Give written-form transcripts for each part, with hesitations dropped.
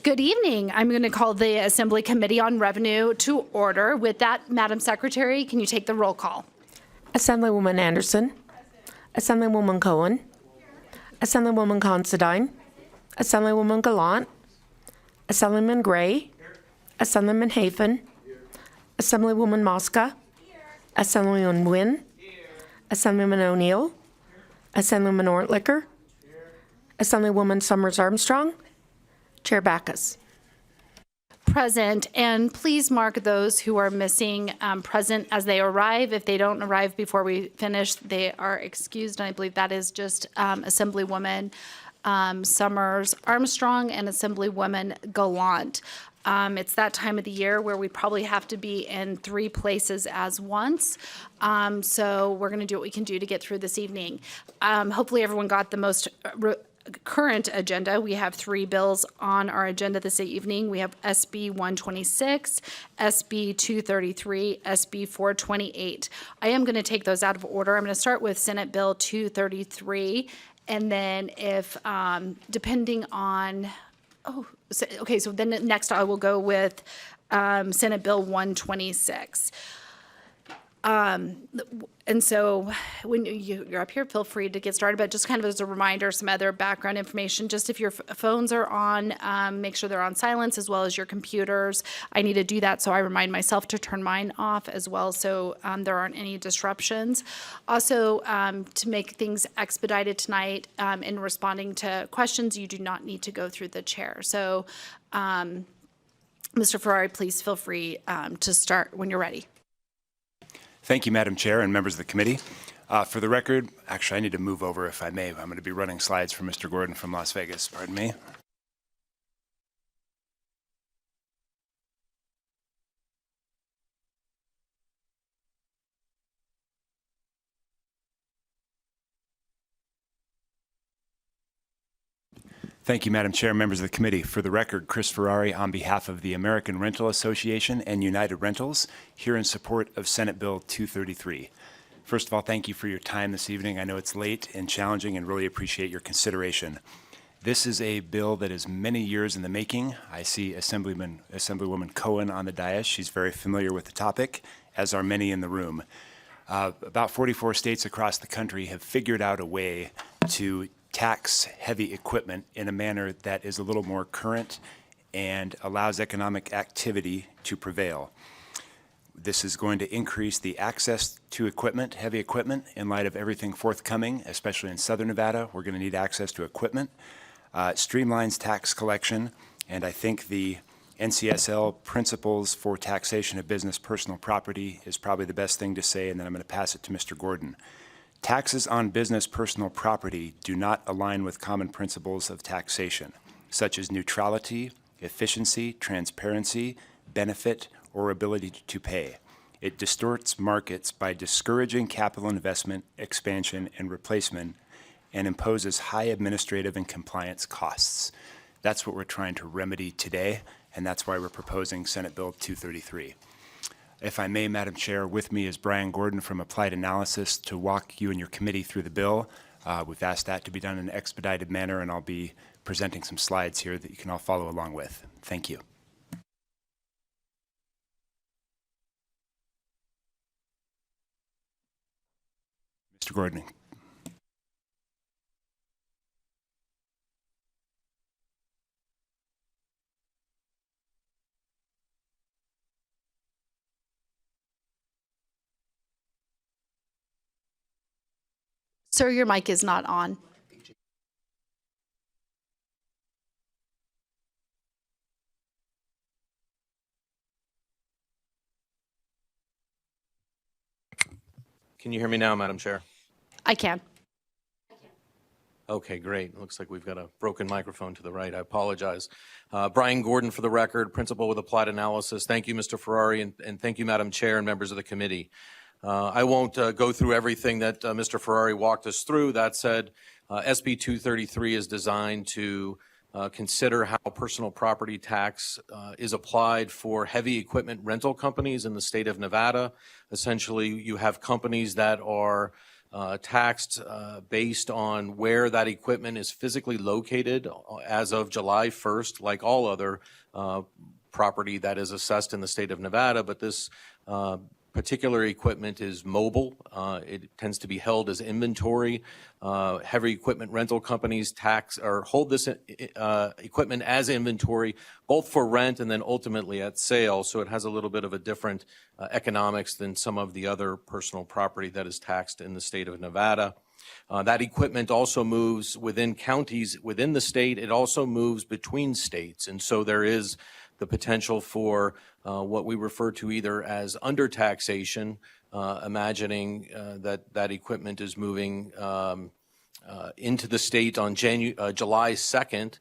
Good evening. I'm going to call the Assembly Committee on Revenue to order. With that, Madam Secretary, can you take the roll call? Assemblywoman Anderson. Assemblywoman Cohen. Assemblywoman Considine. Assemblywoman Gallant. Assemblyman Gray. Assemblyman Hafen. Assemblywoman Mosca. Assemblyman Wynn. Assemblyman O'Neill. Assemblyman Ortlicker. Assemblywoman Summers Armstrong. Chair Backus. Present, and please mark those who are missing present as they arrive. If they don't arrive before we finish, they are excused, and I believe that is just Assemblywoman Summers Armstrong and Assemblywoman Gallant. It's that time of the year where we probably have to be in 3 places as once. So we're going to do what we can do to get through this evening. Hopefully everyone got the most current agenda. We have 3 bills on our agenda this evening. We have SB 126, SB 233, SB 428. I am going to take those out of order. I'm going to start with Senate Bill 233, and then if, depending on, so then next I will go with Senate Bill 126. And so when you're up here, feel free to get started, but just kind of as a reminder, some other background information, just if your phones are on, make sure they're on silence as well as your computers. I need to do that, so I remind myself to turn mine off as well, so there aren't any disruptions. Also, to make things expedited tonight in responding to questions, you do not need to go through the chair. So, Mr. Ferrari, please feel free to start when you're ready. Thank you, Madam Chair and members of the committee. For the record, actually, I need to move over if I may. I'm going to be running slides for Mr. Gordon from Las Vegas. Pardon me. Thank you, Madam Chair, members of the committee. For the record, Chris Ferrari on behalf of the American Rental Association and United Rentals, here in support of Senate Bill 233. First of all, thank you for your time this evening. I know it's late and challenging and really appreciate your consideration. This is a bill that is many years in the making. I see Assemblywoman Cohen on the dais. She's very familiar with the topic, as are many in the room. About 44 states across the country have figured out a way to tax heavy equipment in a manner that is a little more current and allows economic activity to prevail. This is going to increase the access to equipment, heavy equipment, in light of everything forthcoming, especially in Southern Nevada. We're going to need access to equipment. It streamlines tax collection, and I think the NCSL principles for taxation of business personal property is probably the best thing to say, and then I'm going to pass it to Mr. Gordon. Taxes on business personal property do not align with common principles of taxation, such as neutrality, efficiency, transparency, benefit, or ability to pay. It distorts markets by discouraging capital investment, expansion, and replacement, and imposes high administrative and compliance costs. That's what we're trying to remedy today, and that's why we're proposing Senate Bill 233. If I may, Madam Chair, with me is Brian Gordon from Applied Analysis to walk you and your committee through the bill. We've asked that to be done in an expedited manner, and I'll be presenting some slides here that you can all follow along with. Thank you. Mr. Gordon. Sir, your mic is not on. Can you hear me now, Madam Chair? I can. Okay, great. Looks like we've got a broken microphone to the right. I apologize. Brian Gordon, for the record, Principal with Applied Analysis. Thank you, Mr. Ferrari, and thank you, Madam Chair and members of the committee. I won't go through everything that Mr. Ferrari walked us through. That said, SB 233 is designed to consider how personal property tax is applied for heavy equipment rental companies in the state of Nevada. Essentially, you have companies that are taxed based on where that equipment is physically located as of July 1st, like all other property that is assessed in the state of Nevada, but this particular equipment is mobile. It tends to be held as inventory. Heavy equipment rental companies tax or hold this equipment as inventory, both for rent and then ultimately at sale. So it has a little bit of a different economics than some of the other personal property that is taxed in the state of Nevada. That equipment also moves within counties within the state. It also moves between states. And so there is the potential for what we refer to either as undertaxation, imagining that equipment is moving into the state on July 2nd.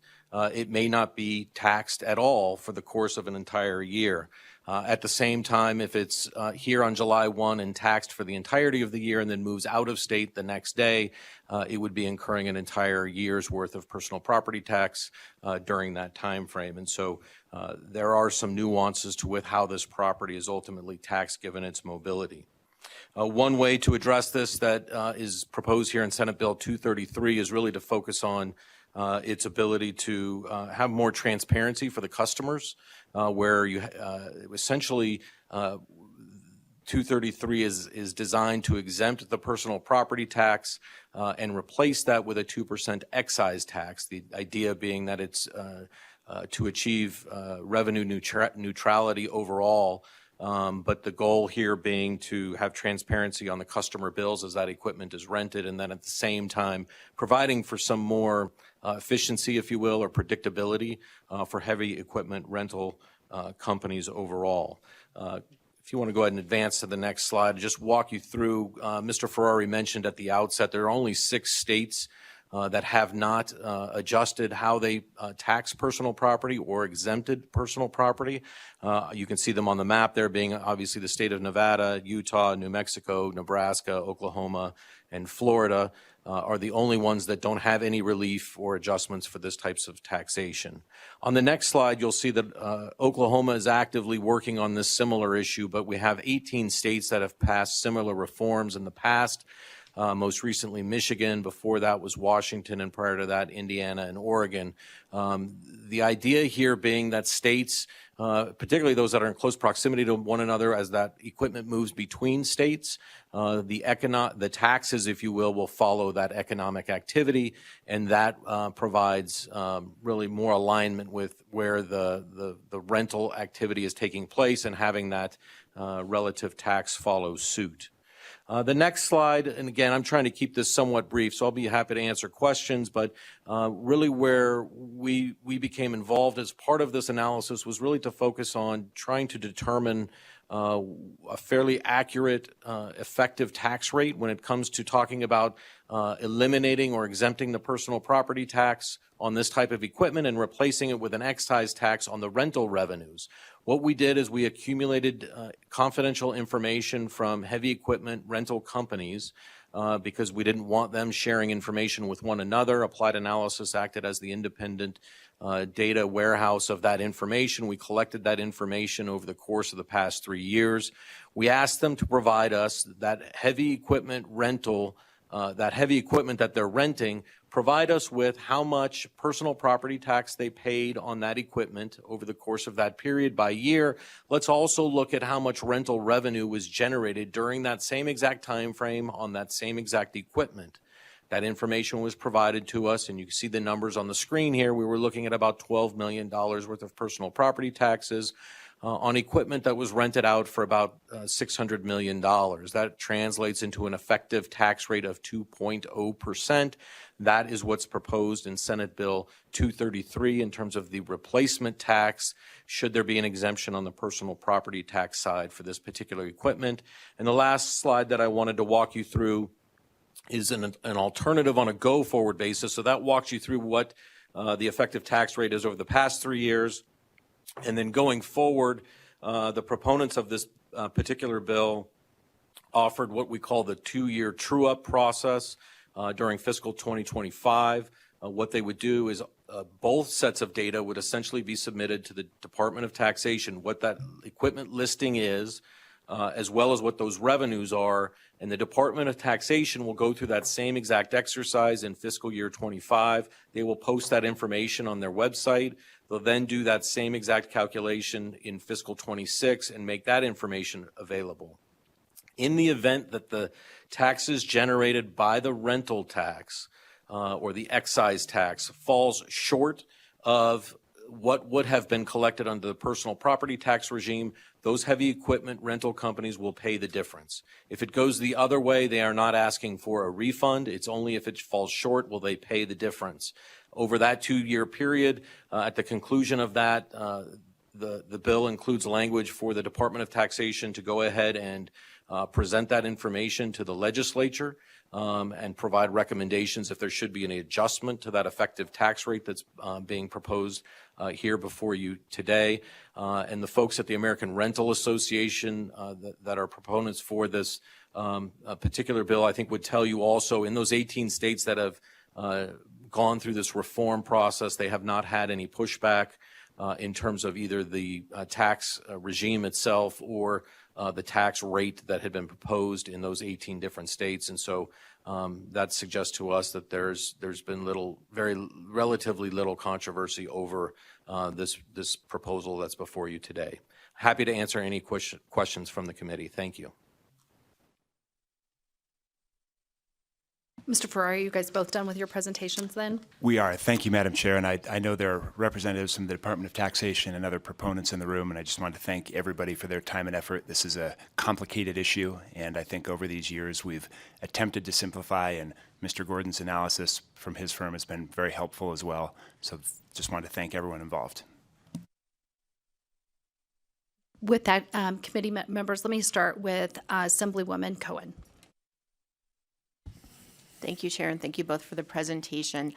It may not be taxed at all for the course of an entire year. At the same time, if it's here on July 1 and taxed for the entirety of the year and then moves out of state the next day, it would be incurring an entire year's worth of personal property tax during that time frame. And so there are some nuances to with how this property is ultimately taxed given its mobility. One way to address this that is proposed here in Senate Bill 233 is really to focus on its ability to have more transparency for the customers, where you essentially 233 is designed to exempt the personal property tax and replace that with a 2% excise tax. The idea being that it's to achieve revenue neutrality overall. But the goal here being to have transparency on the customer bills as that equipment is rented, and then at the same time providing for some more efficiency, if you will, or predictability for heavy equipment rental companies overall. If you want to go ahead and advance to the next slide, just walk you through, Mr. Ferrari mentioned at the outset, there are only 6 states that have not adjusted how they tax personal property or exempted personal property. You can see them on the map there, being obviously the state of Nevada, Utah, New Mexico, Nebraska, Oklahoma, and Florida are the only ones that don't have any relief or adjustments for this types of taxation. On the next slide, you'll see that Oklahoma is actively working on this similar issue, but we have 18 states that have passed similar reforms in the past. Most recently Michigan, before that was Washington, and prior to that Indiana and Oregon. The idea here being that states, particularly those that are in close proximity to one another as that equipment moves between states, the taxes, if you will follow that economic activity, and that provides really more alignment with where the rental activity is taking place, and having that relative tax follow suit. The next slide, and again, I'm trying to keep this somewhat brief, so I'll be happy to answer questions, but really where we became involved as part of this analysis was really to focus on trying to determine a fairly accurate, effective tax rate when it comes to talking about eliminating or exempting the personal property tax on this type of equipment and replacing it with an excise tax on the rental revenues. What we did is we accumulated confidential information from heavy equipment rental companies because we didn't want them sharing information with one another. Applied Analysis acted as the independent data warehouse of that information. We collected that information over the course of the past 3 years. We asked them to provide us that heavy equipment rental, that heavy equipment that they're renting, provide us with how much personal property tax they paid on that equipment over the course of that period by year. Let's also look at how much rental revenue was generated during that same exact time frame on that same exact equipment. That information was provided to us, and you can see the numbers on the screen here. We were looking at about $12 million worth of personal property taxes on equipment that was rented out for about $600 million. That translates into an effective tax rate of 2.0%. That is what's proposed in Senate Bill 233 in terms of the replacement tax, should there be an exemption on the personal property tax side for this particular equipment. And the last slide that I wanted to walk you through is an alternative on a go-forward basis. So that walks you through what the effective tax rate is over the past 3 years. And then going forward, the proponents of this particular bill offered what we call the 2-year true-up process during fiscal 2025. What they would do is both sets of data would essentially be submitted to the Department of Taxation, what that equipment listing is, as well as what those revenues are. And the Department of Taxation will go through that same exact exercise in fiscal year 25. They will post that information on their website. They'll then do that same exact calculation in fiscal 26 and make that information available. In the event that the taxes generated by the rental tax or the excise tax falls short of what would have been collected under the personal property tax regime, those heavy equipment rental companies will pay the difference. If it goes the other way, they are not asking for a refund. It's only if it falls short will they pay the difference. Over that 2-year period, at the conclusion of that, the bill includes language for the Department of Taxation to go ahead and present that information to the legislature and provide recommendations if there should be any adjustment to that effective tax rate that's being proposed here before you today. And the folks at the American Rental Association that are proponents for this particular bill, I think would tell you also in those 18 states that have gone through this reform process, they have not had any pushback in terms of either the tax regime itself or the tax rate that had been proposed in those 18 different states. And so that suggests to us that there's been relatively little controversy over this proposal that's before you today. Happy to answer any questions from the committee. Thank you. Mr. Ferrari, are you guys both done with your presentations then? We are. Thank you, Madam Chair. And I know there are representatives from the Department of Taxation and other proponents in the room, and I just want to thank everybody for their time and effort. This is a complicated issue, and I think over these years we've attempted to simplify, and Mr. Gordon's analysis from his firm has been very helpful as well. So just want to thank everyone involved. With that, committee members, let me start with Assemblywoman Cohen. Thank you, Chair, and thank you both for the presentation.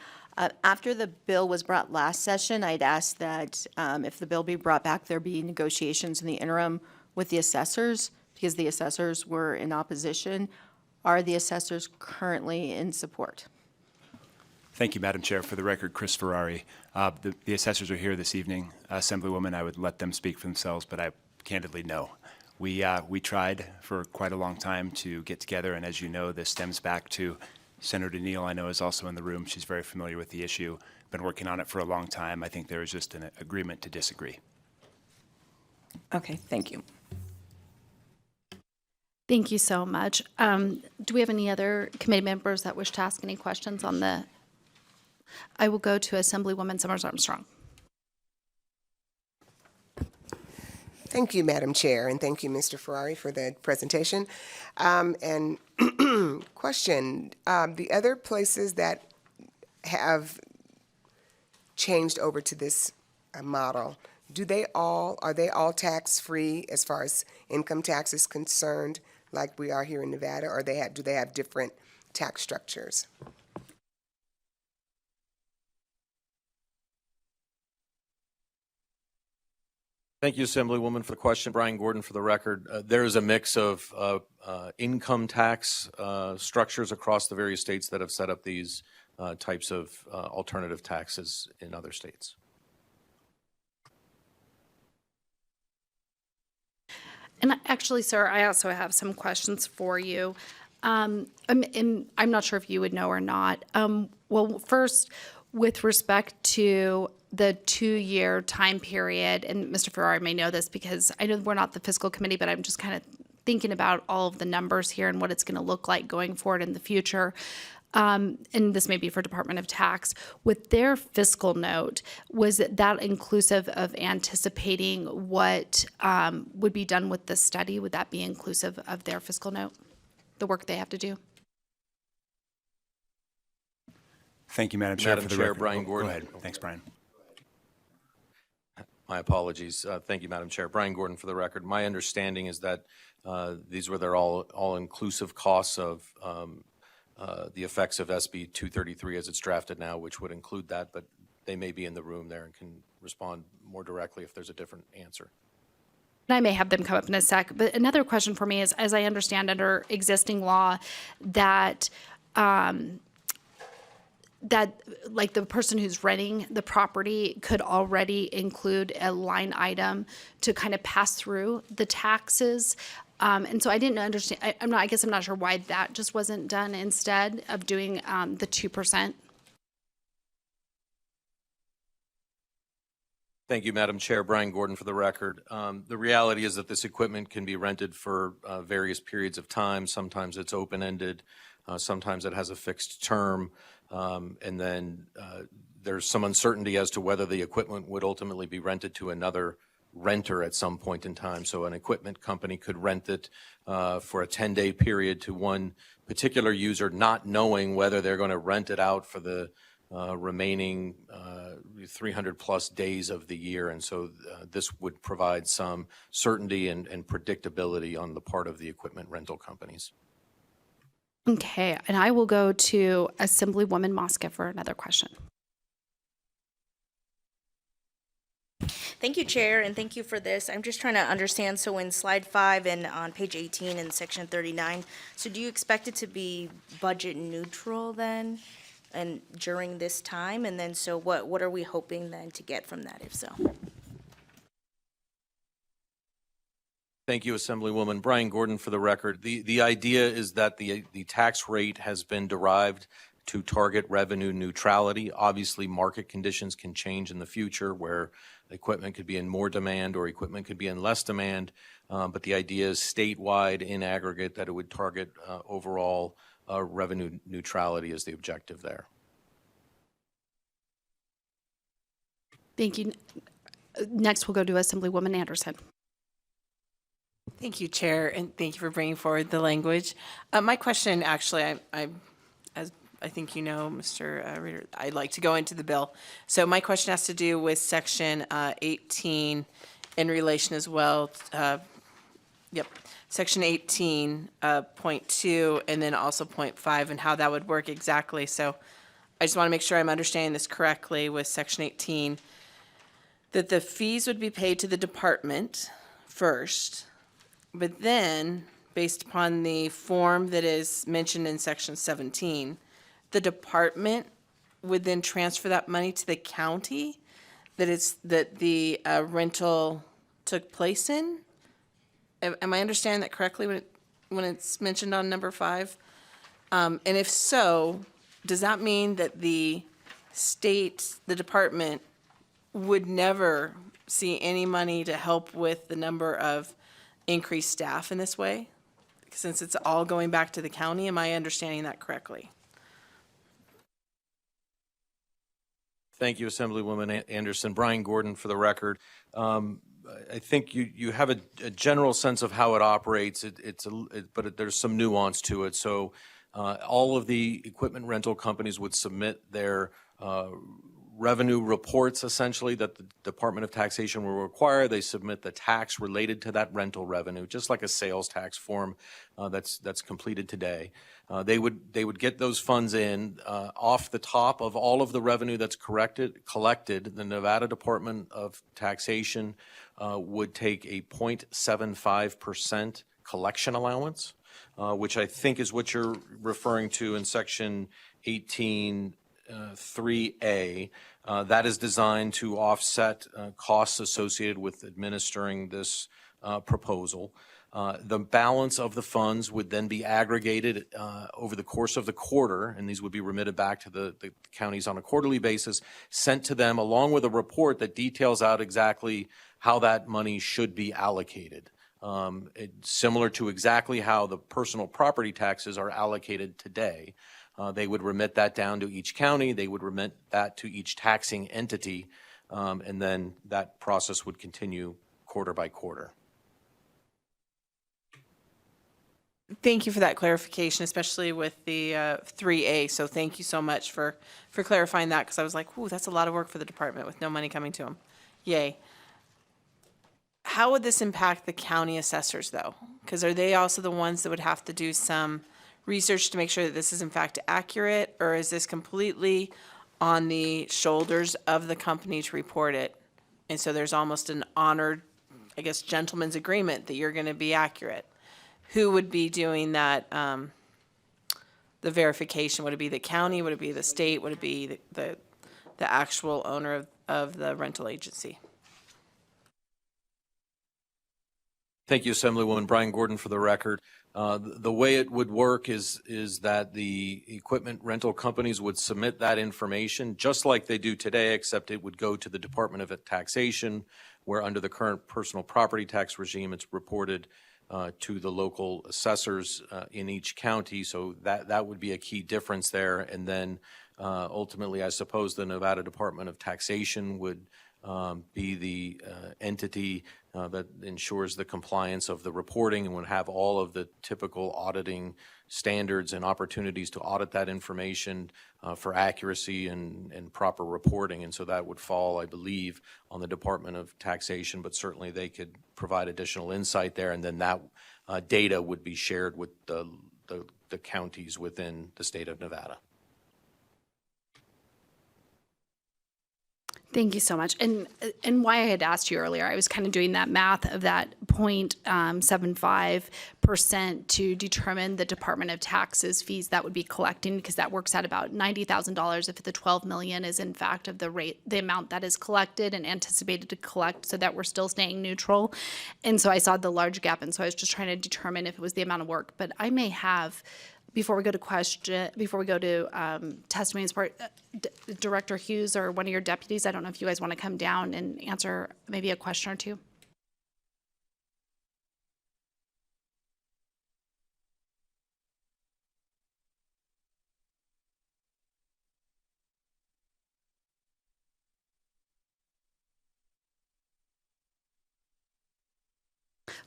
After the bill was brought last session, I'd asked that if the bill be brought back, there be negotiations in the interim with the assessors, because the assessors were in opposition. Are the assessors currently in support? Thank you, Madam Chair. For the record, Chris Ferrari. The assessors are here this evening. Assemblywoman, I would let them speak for themselves, but I candidly no. We tried for quite a long time to get together, and as you know, this stems back to Senator Neal, I know, is also in the room. She's very familiar with the issue. Been working on it for a long time. I think there is just an agreement to disagree. Okay, thank you. Thank you so much. Do we have any other committee members that wish to ask any questions on the? I will go to Assemblywoman Summers Armstrong. Thank you, Madam Chair, and thank you, Mr. Ferrari, for the presentation. And question, the other places that have changed over to this model, are they all tax-free as far as income tax is concerned, like we are here in Nevada, or do they have different tax structures? Thank you, Assemblywoman, for the question. Brian Gordon for the record. There is a mix of income tax structures across the various states that have set up these types of alternative taxes in other states. And actually, sir, I also have some questions for you. And I'm not sure if you would know or not. Well, first, with respect to the 2-year time period, and Mr. Ferrari may know this because I know we're not the fiscal committee, but I'm just kind of thinking about all of the numbers here and what it's going to look like going forward in the future. And this may be for Department of Tax. With their fiscal note, was that inclusive of anticipating what would be done with the study? Would that be inclusive of their fiscal note, the work they have to do? Thank you, Madam Chair. Madam for the Chair, record. Brian Gordon. Go ahead. Thanks, Brian. My apologies. Thank you, Madam Chair. Brian Gordon for the record. My understanding is that these were their all-inclusive costs of the effects of SB 233 as it's drafted now, which would include that, but they may be in the room there and can respond more directly if there's a different answer. And I may have them come up in a sec, but another question for me is, as I understand under existing law, that like the person who's renting the property could already include a line item to kind of pass through the taxes. And so I didn't understand, I guess I'm not sure why that just wasn't done instead of doing the 2%. Thank you, Madam Chair. Brian Gordon for the record. The reality is that this equipment can be rented for various periods of time. Sometimes it's open-ended, sometimes it has a fixed term, and then there's some uncertainty as to whether the equipment would ultimately be rented to another renter at some point in time. So an equipment company could rent it for a 10-day period to one particular user, not knowing whether they're going to rent it out for the remaining 300 plus days of the year. And so this would provide some certainty and predictability on the part of the equipment rental companies. Okay, and I will go to Assemblywoman Mosca for another question. Thank you, Chair, and thank you for this. I'm just trying to understand, so in slide 5 and on page 18 in section 39, so do you expect it to be budget neutral then, and during this time? And then, so what are we hoping then to get from that, if so? Thank you, Assemblywoman. Brian Gordon for the record. The idea is that the tax rate has been derived to target revenue neutrality. Obviously, market conditions can change in the future where equipment could be in more demand or equipment could be in less demand, but the idea is statewide in aggregate that it would target overall revenue neutrality is the objective there. Thank you. Next, we'll go to Assemblywoman Anderson. Thank you, Chair, and thank you for bringing forward the language. My question, actually, as I think you know, Mr. Reader, I'd like to go into the bill. So my question has to do with Section 18 in relation as well. Section 18, point 2, and then also point 5, and how that would work exactly. So I just want to make sure I'm understanding this correctly with Section 18, that the fees would be paid to the department first, but then, based upon the form that is mentioned in Section 17, the department would then transfer that money to the county that the rental took place in? Am I understanding that correctly when it's mentioned on number 5? And if so, does that mean that the state, the department, would never see any money to help with the number of increased staff in this way? Since it's all going back to the county, am I understanding that correctly? Thank you, Assemblywoman Anderson. Brian Gordon for the record. I think you have a general sense of how it operates, but there's some nuance to it. So all of the equipment rental companies would submit their revenue reports, essentially, that the Department of Taxation will require. They submit the tax related to that rental revenue, just like a sales tax form that's completed today. They would get those funds in off the top of all of the revenue that's collected. The Nevada Department of Taxation would take a 0.75% collection allowance, which I think is what you're referring to in Section 18(3)(a). That is designed to offset costs associated with administering this proposal. The balance of the funds would then be aggregated over the course of the quarter, and these would be remitted back to the counties on a quarterly basis, sent to them along with a report that details out exactly how that money should be allocated. Similar to exactly how the personal property taxes are allocated today. They would remit that down to each county, they would remit that to each taxing entity, and then that process would continue quarter by quarter. Thank you for that clarification, especially with the 3A. So thank you so much for clarifying that, because I was like, ooh, that's a lot of work for the department with no money coming to them. Yay. How would this impact the county assessors, though? Because are they also the ones that would have to do some research to make sure that this is in fact accurate, or is this completely on the shoulders of the company to report it? And so there's almost an honored, I guess, gentleman's agreement that you're going to be accurate. Who would be doing that, the verification? Would it be the county? Would it be the state? Would it be the actual owner of the rental agency? Thank you, Assemblywoman. Brian Gordon for the record. The way it would work is that the equipment rental companies would submit that information just like they do today, except it would go to the Department of Taxation, where under the current personal property tax regime, it's reported to the local assessors in each county. So that would be a key difference there. And then ultimately, I suppose the Nevada Department of Taxation would be the entity that ensures the compliance of the reporting and would have all of the typical auditing standards and opportunities to audit that information for accuracy and proper reporting. And so that would fall, I believe, on the Department of Taxation, but certainly they could provide additional insight there, and then that data would be shared with the counties within the state of Nevada. Thank you so much. And why I had asked you earlier, I was kind of doing that math of that 0.75% to determine the Department of Taxes fees that would be collecting, because that works out about $90,000 if the 12 million is in fact of the amount that is collected and anticipated to collect, so that we're still staying neutral. And so I saw the large gap, and so I was just trying to determine if it was the amount of work. But I may have, before we go to testimony support, Director Hughes or one of your deputies, I don't know if you guys want to come down and answer maybe a question or two.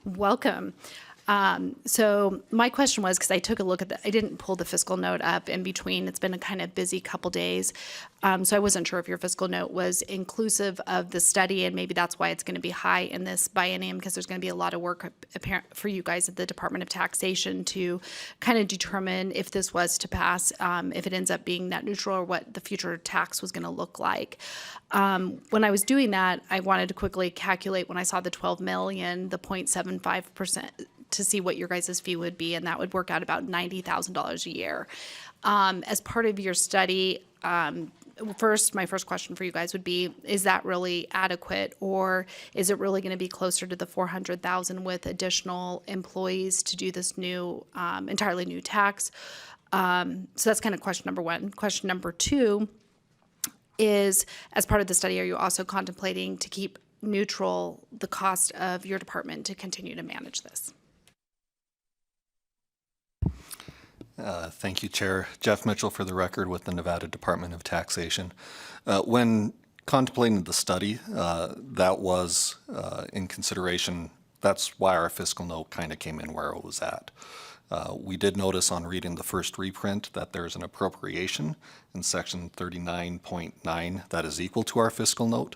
Welcome. So my question was, because I took a look at I didn't pull the fiscal note up in between. It's been a kind of busy couple days. So I wasn't sure if your fiscal note was inclusive of the study, and maybe that's why it's going to be high in this biennium, because there's going to be a lot of work for you guys at the Department of Taxation to kind of determine if this was to pass, if it ends up being net neutral, or what the future tax was going to look like. When I was doing that, I wanted to quickly calculate, when I saw the 12 million, the 0.75%, to see what your guys' fee would be, and that would work out about $90,000 a year. As part of your study, my first question for you guys would be, is that really adequate, or is it really going to be closer to the 400,000 with additional employees to do this new, entirely new tax? So that's kind of question number one. Question number two is, as part of the study, are you also contemplating to keep neutral the cost of your department to continue to manage this? Thank you, Chair. Jeff Mitchell for the record with the Nevada Department of Taxation. When contemplating the study, that was in consideration. That's why our fiscal note kind of came in where it was at. We did notice on reading the first reprint that there's an appropriation in section 39.9 that is equal to our fiscal note.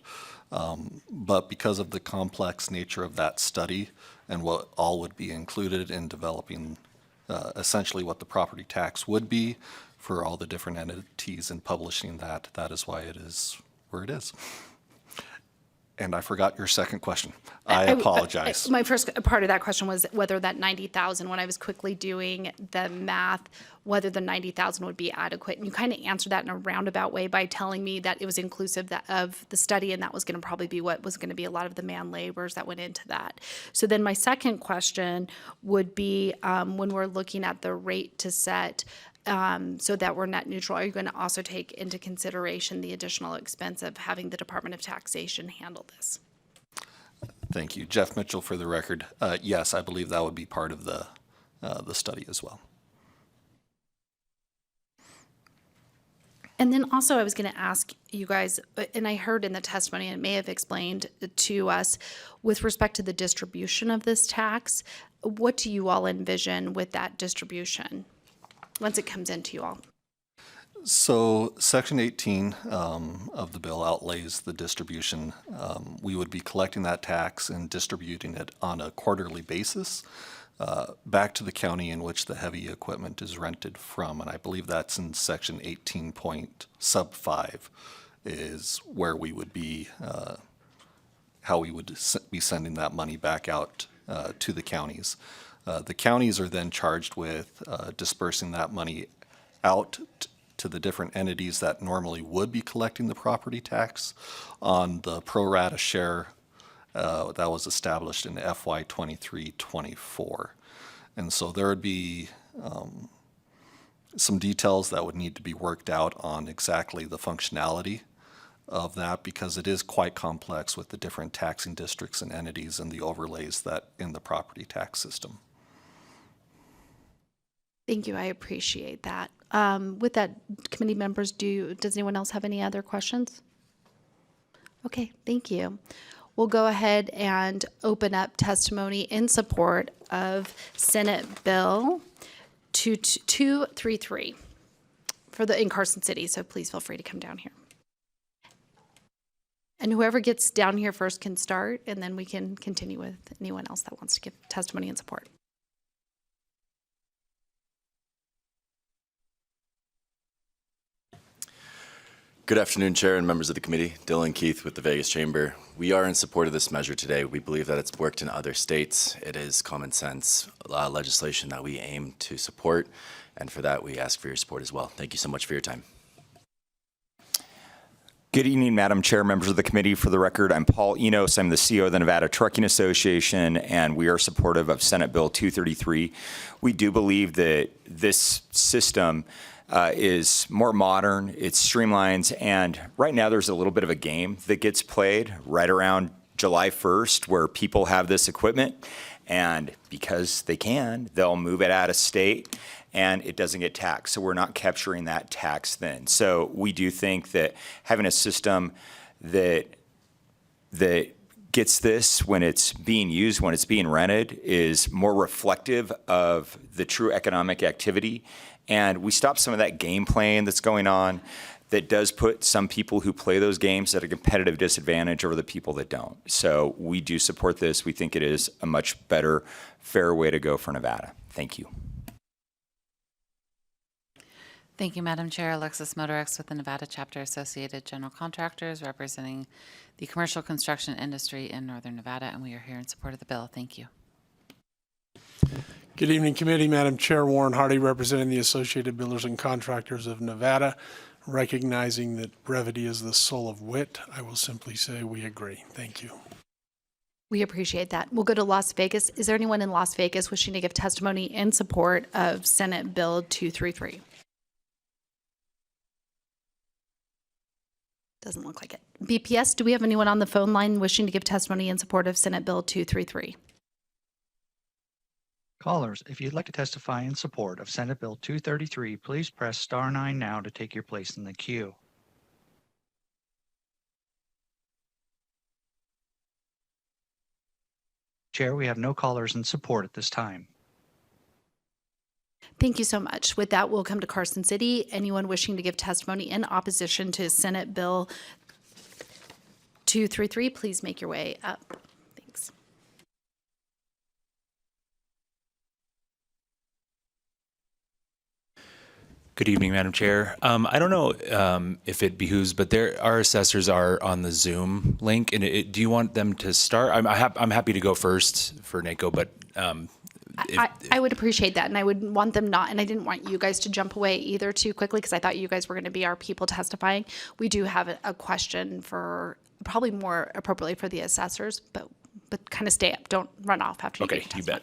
But because of the complex nature of that study and what all would be included in developing essentially what the property tax would be for all the different entities and publishing that, that is why it is where it is. And I forgot your second question. I apologize. My first part of that question was whether that 90,000, when I was quickly doing the math, whether the 90,000 would be adequate. And you kind of answered that in a roundabout way by telling me that it was inclusive of the study, and that was going to probably be what was going to be a lot of the man laborers that went into that. So then my second question would be, when we're looking at the rate to set, so that we're net neutral, are you going to also take into consideration the additional expense of having the Department of Taxation handle this? Thank you. Jeff Mitchell for the record. Yes, I believe that would be part of the study as well. And then also I was going to ask you guys, and I heard in the testimony, and it may have explained to us, with respect to the distribution of this tax, what do you all envision with that distribution once it comes into you all? So Section 18 of the bill outlays the distribution. We would be collecting that tax and distributing it on a quarterly basis back to the county in which the heavy equipment is rented from. And I believe that's in Section 18.sub5 is where we would be, how we would be sending that money back out to the counties. The counties are then charged with dispersing that money out to the different entities that normally would be collecting the property tax on the pro rata share that was established in FY 23-24. And so there would be some details that would need to be worked out on exactly the functionality of that, because it is quite complex with the different taxing districts and entities and the overlays that in the property tax system. Thank you. I appreciate that. With that, committee members, does anyone else have any other questions? Okay, thank you. We'll go ahead and open up testimony in support of Senate Bill 233 in Carson City. So please feel free to come down here. And whoever gets down here first can start, and then we can continue with anyone else that wants to give testimony in support. Good afternoon, Chair and members of the committee. Dylan Keith with the Vegas Chamber. We are in support of this measure today. We believe that it's worked in other states. It is common sense legislation that we aim to support, and for that we ask for your support as well. Thank you so much for your time. Good evening, Madam Chair, members of the committee. For the record, I'm Paul Enos. I'm the CEO of the Nevada Trucking Association, and we are supportive of Senate Bill 233. We do believe that this system is more modern, it streamlines, and right now there's a little bit of a game that gets played right around July 1st where people have this equipment, and because they can, they'll move it out of state and it doesn't get taxed. So we're not capturing that tax then. So we do think that having a system that gets this when it's being used, when it's being rented, is more reflective of the true economic activity. And we stop some of that game playing that's going on that does put some people who play those games at a competitive disadvantage over the people that don't. So we do support this. We think it is a much better, fair way to go for Nevada. Thank you. Thank you, Madam Chair. Alexis Motorex with the Nevada Chapter Associated General Contractors, representing the commercial construction industry in Northern Nevada, and we are here in support of the bill. Thank you. Good evening, committee. Madam Chair, Warren Hardy, representing the Associated Builders and Contractors of Nevada. Recognizing that brevity is the soul of wit, I will simply say we agree. Thank you. We appreciate that. We'll go to Las Vegas. Is there anyone in Las Vegas wishing to give testimony in support of Senate Bill 233? Doesn't look like it. BPS, do we have anyone on the phone line wishing to give testimony in support of Senate Bill 233? Callers, if you'd like to testify in support of Senate Bill 233, please press star 9 now to take your place in the queue. Chair, we have no callers in support at this time. Thank you so much. With that, we'll come to Carson City. Anyone wishing to give testimony in opposition to Senate Bill 233, please make your way up. Thanks. Good evening, Madam Chair. I don't know if it behooves, but our assessors are on the Zoom link. And do you want them to start? I'm happy to go first for NACO, but I would appreciate that, and I would want them not, and I didn't want you guys to jump away either too quickly because I thought you guys were going to be our people testifying. We do have a question for probably more appropriately for the assessors, but kind of stay up. Don't run off after you get your testimony. You bet.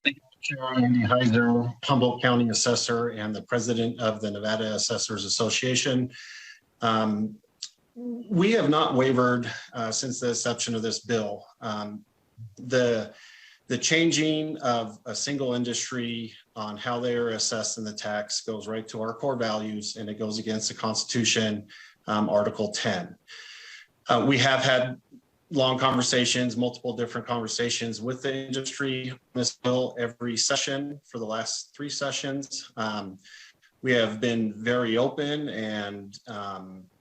Thank you, Chair Andy Heiser, Humboldt County Assessor and the President of the Nevada Assessors Association. We have not wavered since the inception of this bill. The changing of a single industry on how they are assessed in the tax goes right to our core values, and it goes against the Constitution, Article 10. We have had long conversations, multiple different conversations with the industry on this bill every session for the last 3 sessions. We have been very open, and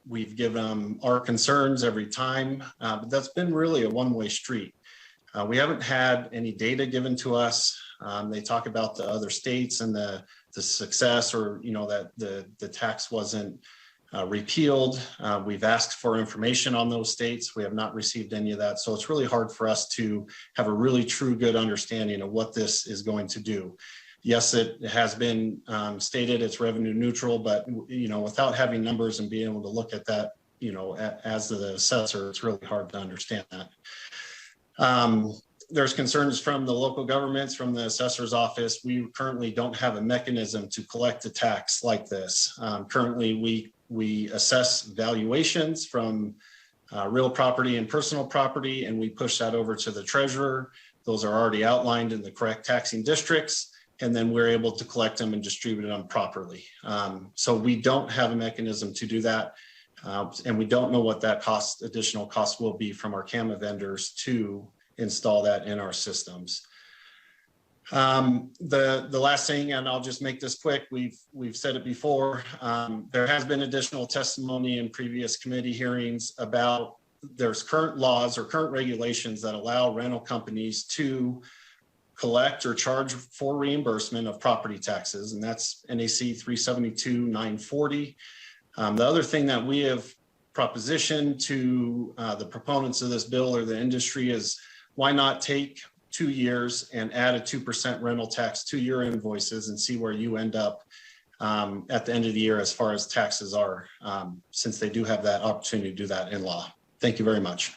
we've given them our concerns every time, but that's been really a one-way street. We haven't had any data given to us. They talk about the other states and the success, or that the tax wasn't repealed. We've asked for information on those states. We have not received any of that. So it's really hard for us to have a really true good understanding of what this is going to do. Yes, it has been stated it's revenue neutral, but without having numbers and being able to look at that, as the assessor, it's really hard to understand that. There's concerns from the local governments, from the assessor's office. We currently don't have a mechanism to collect a tax like this. Currently, we assess valuations from real property and personal property, and we push that over to the treasurer. Those are already outlined in the correct taxing districts, and then we're able to collect them and distribute them properly. So we don't have a mechanism to do that, and we don't know what that additional cost will be from our CAMA vendors to install that in our systems. The last thing, and I'll just make this quick, we've said it before, there has been additional testimony in previous committee hearings about there's current laws or current regulations that allow rental companies to collect or charge for reimbursement of property taxes, and that's NAC 372-940. The other thing that we have propositioned to the proponents of this bill or the industry is, why not take 2 years and add a 2% rental tax to your invoices and see where you end up at the end of the year as far as taxes are, since they do have that opportunity to do that in law. Thank you very much.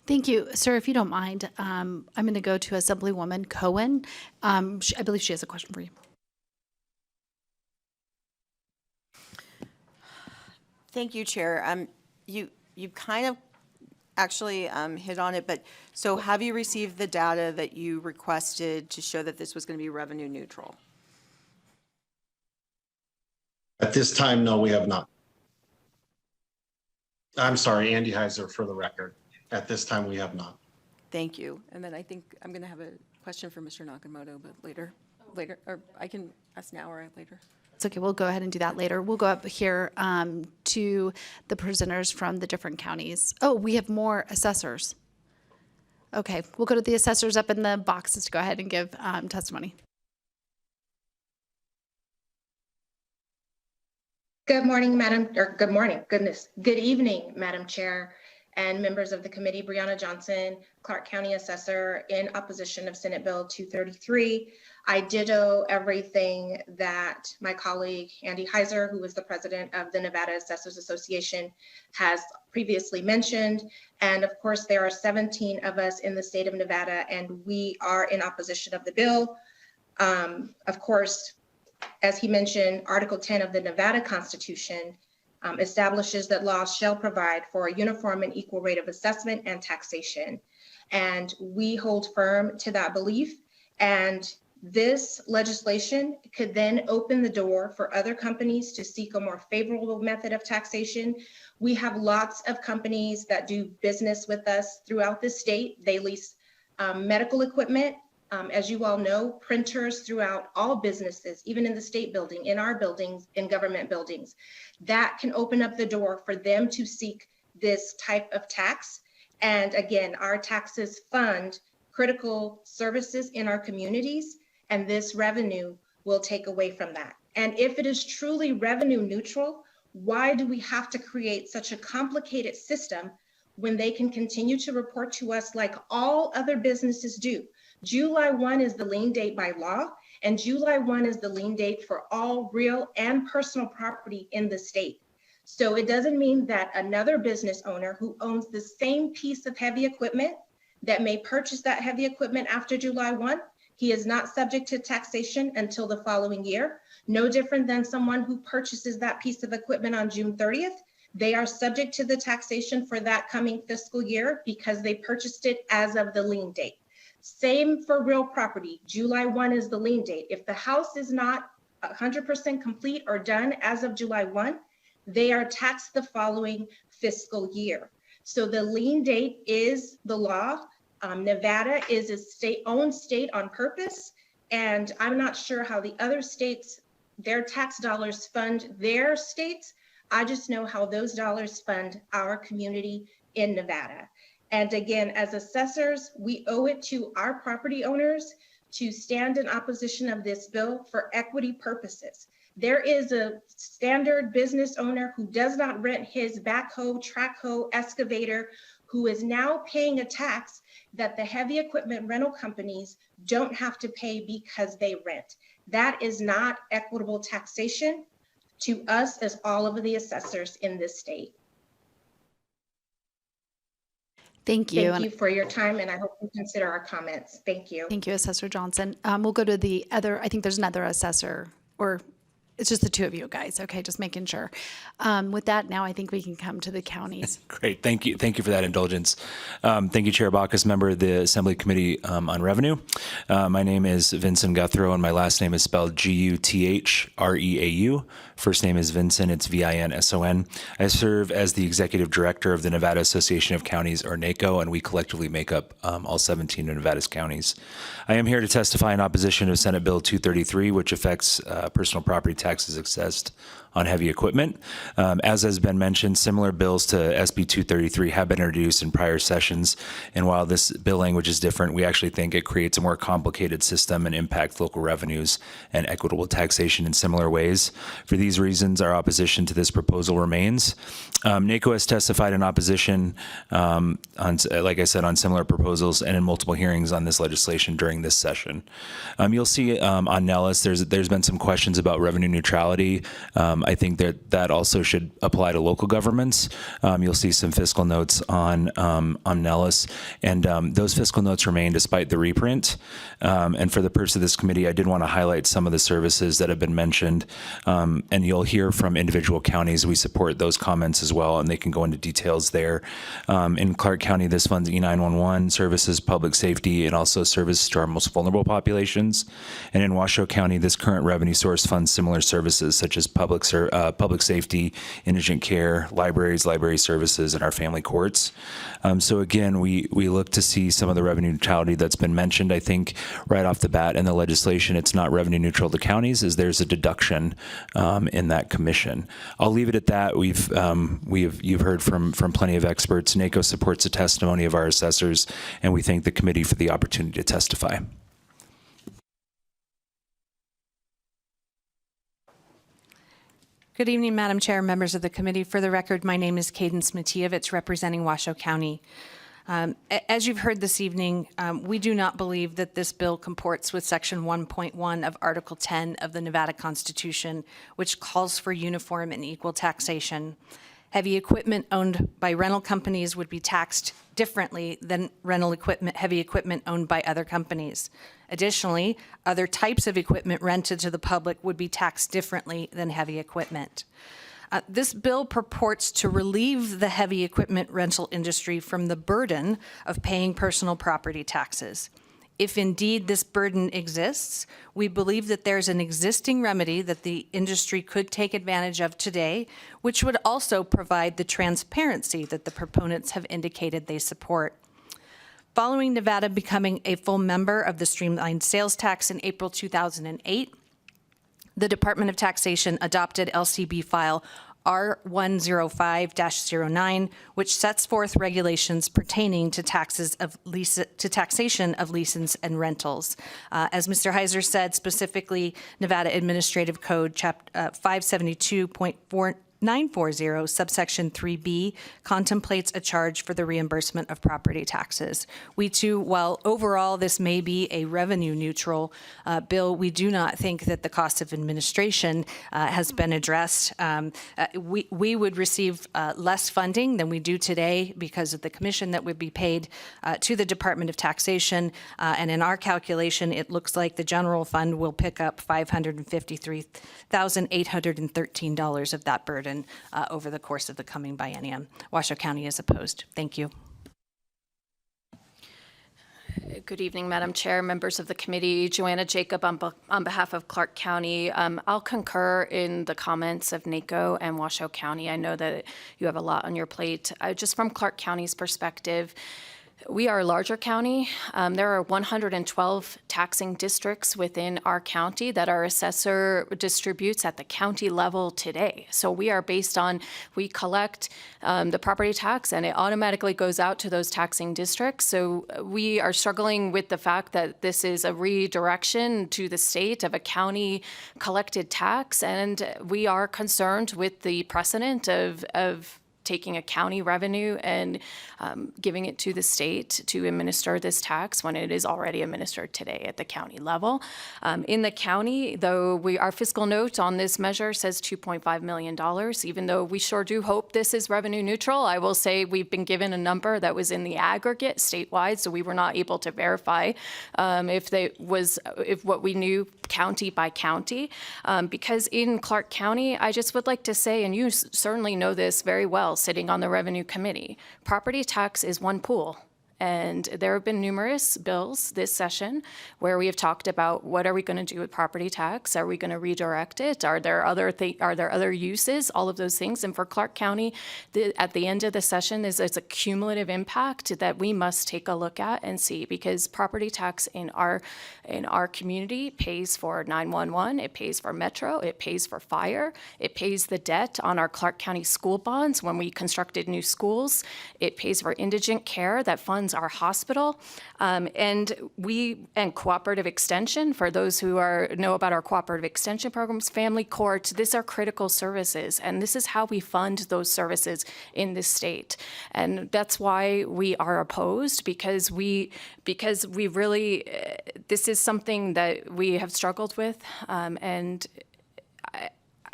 Thank you. Sir, if you don't mind, I'm going to go to Assemblywoman Cohen. I believe she has a question for you. Thank you, Chair. You kind of actually hit on it, but so have you received the data that you requested to show that this was going to be revenue neutral? At this time, no, we have not. I'm sorry, Andy Heiser for the record. At this time, we have not. Thank you. And then I think I'm going to have a question for Mr. Nakamoto, but later, or I can ask now or later. It's okay. We'll go ahead and do that later. We'll go up here to the presenters from the different counties. Oh, we have more assessors. Okay, we'll go to the assessors up in the boxes to go ahead and give testimony. Good morning, good evening, Madam Chair and members of the committee. Brianna Johnson, Clark County Assessor, in opposition of Senate Bill 233. I ditto everything that my colleague Andy Heiser, who is the president of the Nevada Assessors Association, has previously mentioned. And of course, there are 17 of us in the state of Nevada, and we are in opposition of the bill. Of course, as he mentioned, Article 10 of the Nevada Constitution establishes that laws shall provide for a uniform and equal rate of assessment and taxation. And we hold firm to that belief. And this legislation could then open the door for other companies to seek a more favorable method of taxation. We have lots of companies that do business with us throughout the state. They lease medical equipment. As you all know, printers throughout all businesses, even in the state building, in our buildings, in government buildings, that can open up the door for them to seek this type of tax. And again, our taxes fund critical services in our communities, and this revenue will take away from that. And if it is truly revenue neutral, why do we have to create such a complicated system when they can continue to report to us like all other businesses do? July 1 is the lien date by law, and July 1 is the lien date for all real and personal property in the state. So it doesn't mean that another business owner who owns the same piece of heavy equipment that may purchase that heavy equipment after July 1, he is not subject to taxation until the following year. No different than someone who purchases that piece of equipment on June 30th. They are subject to the taxation for that coming fiscal year because they purchased it as of the lien date. Same for real property. July 1 is the lien date. If the house is not 100% complete or done as of July 1, they are taxed the following fiscal year. So the lien date is the law. Nevada is a own state on purpose, and I'm not sure how the other states, their tax dollars fund their states. I just know how those dollars fund our community in Nevada. And again, as assessors, we owe it to our property owners to stand in opposition of this bill for equity purposes. There is a standard business owner who does not rent his backhoe, track hoe, excavator, who is now paying a tax that the heavy equipment rental companies don't have to pay because they rent. That is not equitable taxation to us as all of the assessors in this state. Thank you. Thank you for your time, and I hope you consider our comments. Thank you. Thank you, Assessor Johnson. We'll go to the other, I think there's another assessor, or it's just the two of you guys. Okay, just making sure. With that, now I think we can come to the counties. Great. Thank you. Thank you for that indulgence. Thank you, Chair Bacchus, member of the Assembly Committee on Revenue. My name is Vincent Guthreau, and my last name is spelled Guthreau. First name is Vincent. It's Vinson. I serve as the Executive Director of the Nevada Association of Counties, or NACO, and we collectively make up all 17 of Nevada's counties. I am here to testify in opposition to Senate Bill 233, which affects personal property taxes assessed on heavy equipment. As has been mentioned, similar bills to SB 233 have been introduced in prior sessions, and while this bill language is different, we actually think it creates a more complicated system and impacts local revenues and equitable taxation in similar ways. For these reasons, our opposition to this proposal remains. NACO has testified in opposition, like I said, on similar proposals and in multiple hearings on this legislation during this session. You'll see on Nellis, there's been some questions about revenue neutrality. I think that also should apply to local governments. You'll see some fiscal notes on Nellis, and those fiscal notes remain despite the reprint. And for the purpose of this committee, I did want to highlight some of the services that have been mentioned, and you'll hear from individual counties. We support those comments as well, and they can go into details there. In Clark County, this funds E911 services, public safety, and also services to our most vulnerable populations. And in Washoe County, this current revenue source funds similar services such as public safety, indigent care, libraries, library services, and our family courts. So again, we look to see some of the revenue neutrality that's been mentioned. I think right off the bat in the legislation, it's not revenue neutral to counties, as there's a deduction in that commission. I'll leave it at that. You've heard from plenty of experts. NACO supports the testimony of our assessors, and we thank the committee for the opportunity to testify. Good evening, Madam Chair, members of the committee. For the record, my name is Cadence Matievich, representing Washoe County. As you've heard this evening, we do not believe that this bill comports with Section 1.1 of Article 10 of the Nevada Constitution, which calls for uniform and equal taxation. Heavy equipment owned by rental companies would be taxed differently than heavy equipment owned by other companies. Additionally, other types of equipment rented to the public would be taxed differently than heavy equipment. This bill purports to relieve the heavy equipment rental industry from the burden of paying personal property taxes. If indeed this burden exists, we believe that there's an existing remedy that the industry could take advantage of today, which would also provide the transparency that the proponents have indicated they support. Following Nevada becoming a full member of the streamlined sales tax in April 2008, the Department of Taxation adopted LCB file R105-09, which sets forth regulations pertaining to taxation of leases and rentals. As Mr. Heiser said, specifically, Nevada Administrative Code 572.4940, subsection 3B, contemplates a charge for the reimbursement of property taxes. We too, while overall this may be a revenue neutral bill, we do not think that the cost of administration has been addressed. We would receive less funding than we do today because of the commission that would be paid to the Department of Taxation. And in our calculation, it looks like the general fund will pick up $553,813 of that burden over the course of the coming biennium. Washoe County is opposed. Thank you. Good evening, Madam Chair, members of the committee. Joanna Jacob on behalf of Clark County. I'll concur in the comments of NACO and Washoe County. I know that you have a lot on your plate. Just from Clark County's perspective, we are a larger county. There are 112 taxing districts within our county that our assessor distributes at the county level today. So we are based on, we collect the property tax and it automatically goes out to those taxing districts. So we are struggling with the fact that this is a redirection to the state of a county collected tax. And we are concerned with the precedent of taking a county revenue and giving it to the state to administer this tax when it is already administered today at the county level. In the county, though, our fiscal note on this measure says $2.5 million. Even though we sure do hope this is revenue neutral, I will say we've been given a number that was in the aggregate statewide, so we were not able to verify if what we knew county by county. Because in Clark County, I just would like to say, and you certainly know this very well, sitting on the Revenue Committee, property tax is one pool. And there have been numerous bills this session where we have talked about what are we going to do with property tax? Are we going to redirect it? Are there other uses? All of those things. And for Clark County, at the end of the session, there's a cumulative impact that we must take a look at and see, because property tax in our community pays for 911, it pays for Metro, it pays for fire, it pays the debt on our Clark County school bonds when we constructed new schools, it pays for indigent care that funds our hospital, and cooperative extension. For those who know about our cooperative extension programs, family court, these are critical services, and this is how we fund those services in this state. And that's why we are opposed, because we really, this is something that we have struggled with, and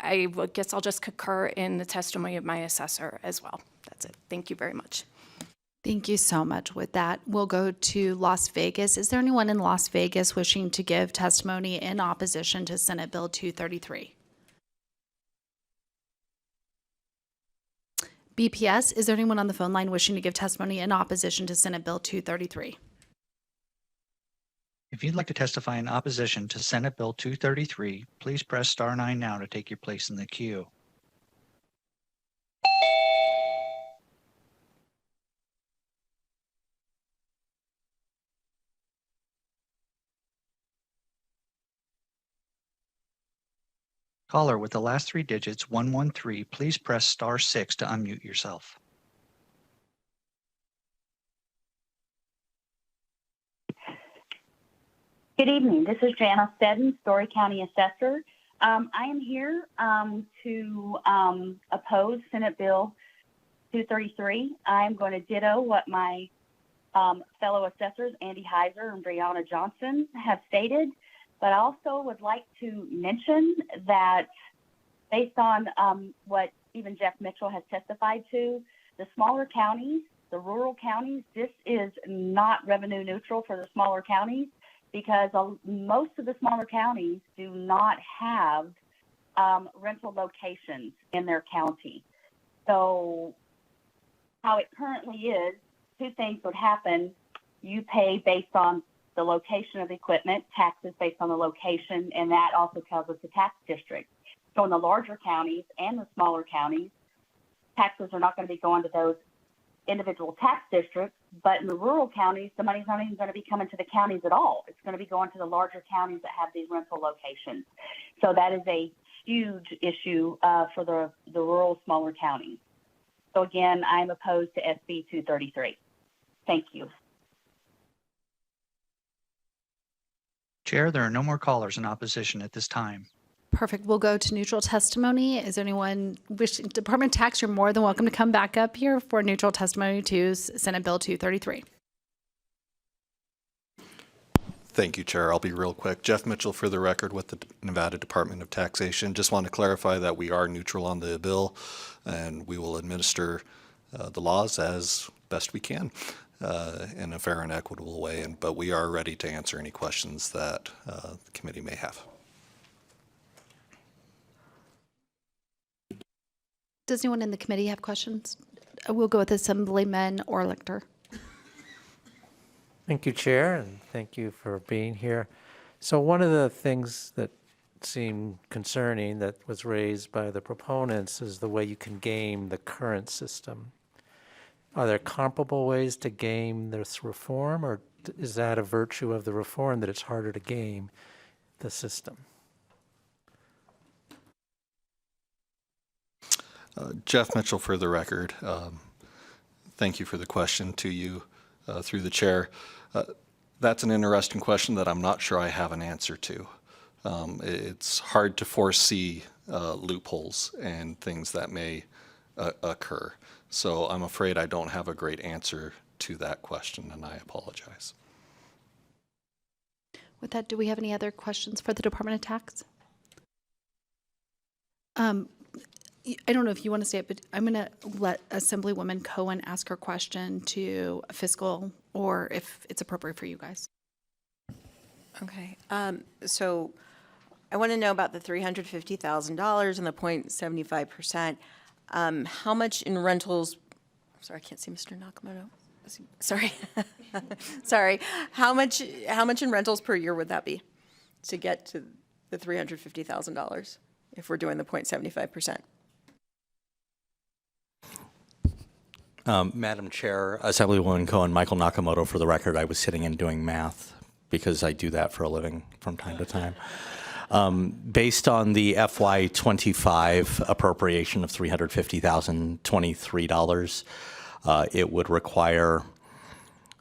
I guess I'll just concur in the testimony of my assessor as well. That's it. Thank you very much. Thank you so much. With that, we'll go to Las Vegas. Is there anyone in Las Vegas wishing to give testimony in opposition to Senate Bill 233? BPS, is there anyone on the phone line wishing to give testimony in opposition to Senate Bill 233? If you'd like to testify in opposition to Senate Bill 233, please press star 9 now to take your place in the queue. Caller with the last 3 digits, 113, please press star 6 to unmute yourself. Good evening. This is Jana Steddon, Story County Assessor. I am here to oppose Senate Bill 233. I am going to ditto what my fellow assessors, Andy Heiser and Brianna Johnson, have stated. But I also would like to mention that based on what even Jeff Mitchell has testified to, the smaller counties, the rural counties, this is not revenue neutral for the smaller counties, because most of the smaller counties do not have rental locations in their county. So how it currently is, 2 things would happen. You pay based on the location of the equipment, taxes based on the location, and that also tells us the tax district. So in the larger counties and the smaller counties, taxes are not going to be going to those individual tax districts, but in the rural counties, the money's not even going to be coming to the counties at all. It's going to be going to the larger counties that have these rental locations. So that is a huge issue for the rural, smaller counties. So again, I'm opposed to SB 233. Thank you. Chair, there are no more callers in opposition at this time. Perfect. We'll go to neutral testimony. Is there anyone wishing? Department of Tax, you're more than welcome to come back up here for neutral testimony to Senate Bill 233. Thank you, Chair. I'll be real quick. Jeff Mitchell for the record with the Nevada Department of Taxation. Just want to clarify that we are neutral on the bill, and we will administer the laws as best we can in a fair and equitable way. But we are ready to answer any questions that the committee may have. Does anyone in the committee have questions? We'll go with Assemblyman Orlichter. Thank you, Chair, and thank you for being here. So one of the things that seemed concerning that was raised by the proponents is the way you can game the current system. Are there comparable ways to game this reform, or is that a virtue of the reform that it's harder to game the system? Jeff Mitchell for the record. Thank you for the question to you through the chair. That's an interesting question that I'm not sure I have an answer to. It's hard to foresee loopholes and things that may occur. So I'm afraid I don't have a great answer to that question, and I apologize. With that, do we have any other questions for the Department of Tax? I don't know if you want to say it, but I'm going to let Assemblywoman Cohen ask her question to fiscal, or if it's appropriate for you guys. Okay, so I want to know about the $350,000 and the 0.75%. How much in rentals, sorry, I can't see Mr. Nakamoto. Sorry. Sorry. How much in rentals per year would that be to get to the $350,000 if we're doing the 0.75%? Madam Chair, Assemblywoman Cohen, Michael Nakamoto, for the record, I was sitting and doing math because I do that for a living from time to time. Based on the FY25 appropriation of $350,023, it would require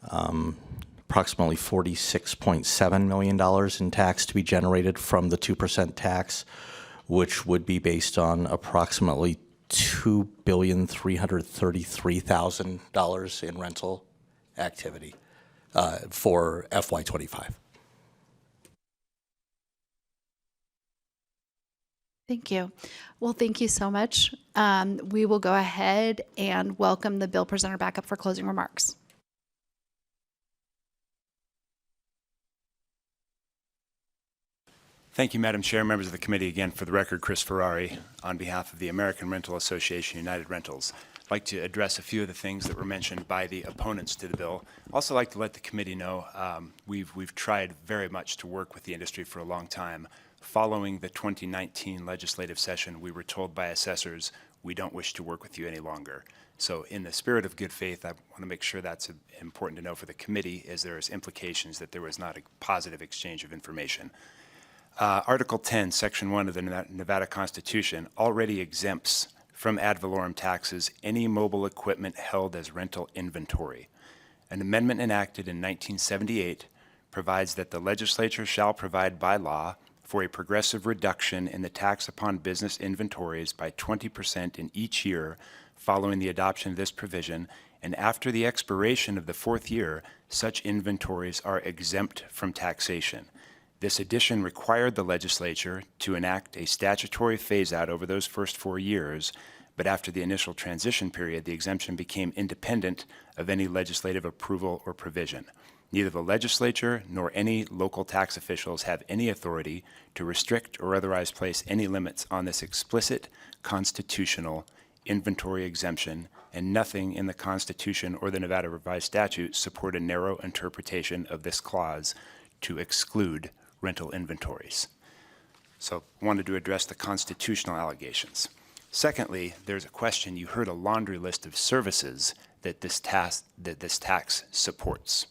approximately $46.7 million in tax to be generated from the 2% tax, which would be based on approximately $2,333,000 in rental activity for FY25. Thank you. Well, thank you so much. We will go ahead and welcome the bill presenter back up for closing remarks. Thank you, Madam Chair, members of the committee. Again, for the record, Chris Ferrari, on behalf of the American Rental Association, United Rentals. I'd like to address a few of the things that were mentioned by the opponents to the bill. Also like to let the committee know we've tried very much to work with the industry for a long time. Following the 2019 legislative session, we were told by assessors, we don't wish to work with you any longer. So in the spirit of good faith, I want to make sure that's important to know for the committee, as there is implications that there was not a positive exchange of information. Article 10, Section 1 of the Nevada Constitution already exempts from ad valorem taxes any mobile equipment held as rental inventory. An amendment enacted in 1978 provides that the legislature shall provide by law for a progressive reduction in the tax upon business inventories by 20% in each year following the adoption of this provision, and after the expiration of the fourth year, such inventories are exempt from taxation. This addition required the legislature to enact a statutory phase-out over those first 4 years, but after the initial transition period, the exemption became independent of any legislative approval or provision. Neither the legislature nor any local tax officials have any authority to restrict or otherwise place any limits on this explicit constitutional inventory exemption, and nothing in the Constitution or the Nevada Revised Statutes support a narrow interpretation of this clause to exclude rental inventories. So I wanted to address the constitutional allegations. Secondly, there's a question. You heard a laundry list of services that this tax supports.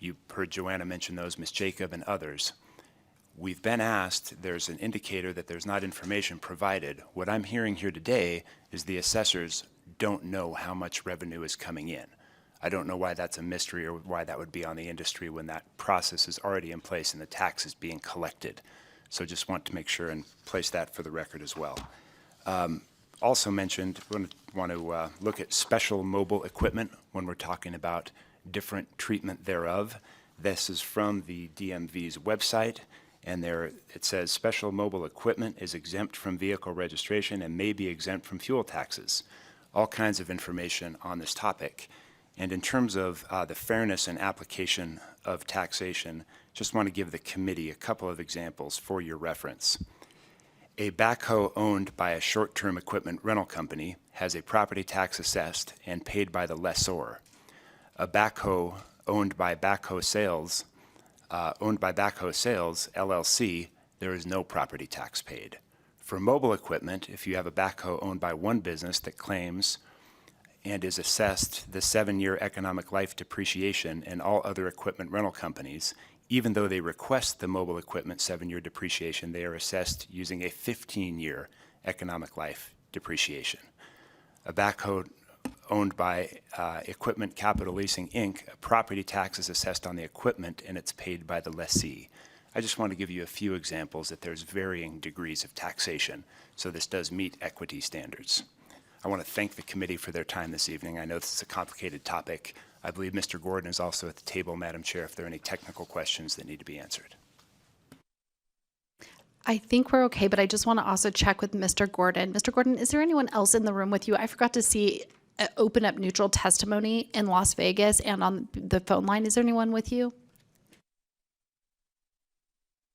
You heard Joanna mention those, Ms. Jacob, and others. We've been asked, there's an indicator that there's not information provided. What I'm hearing here today is the assessors don't know how much revenue is coming in. I don't know why that's a mystery or why that would be on the industry when that process is already in place and the tax is being collected. So just want to make sure and place that for the record as well. Also mentioned, we want to look at special mobile equipment when we're talking about different treatment thereof. This is from the DMV's website, and there it says special mobile equipment is exempt from vehicle registration and may be exempt from fuel taxes. All kinds of information on this topic. And in terms of the fairness and application of taxation, just want to give the committee a couple of examples for your reference. A backhoe owned by a short-term equipment rental company has a property tax assessed and paid by the lessor. A backhoe owned by Backhoe Sales, LLC, there is no property tax paid. For mobile equipment, if you have a backhoe owned by one business that claims and is assessed the 7-year economic life depreciation and all other equipment rental companies, even though they request the mobile equipment 7-year depreciation, they are assessed using a 15-year economic life depreciation. A backhoe owned by Equipment Capital Leasing, Inc., a property tax is assessed on the equipment and it's paid by the lessee. I just want to give you a few examples that there's varying degrees of taxation, so this does meet equity standards. I want to thank the committee for their time this evening. I know this is a complicated topic. I believe Mr. Gordon is also at the table, Madam Chair, if there are any technical questions that need to be answered. I think we're okay, but I just want to also check with Mr. Gordon. Mr. Gordon, is there anyone else in the room with you? I forgot to see open up neutral testimony in Las Vegas and on the phone line. Is there anyone with you?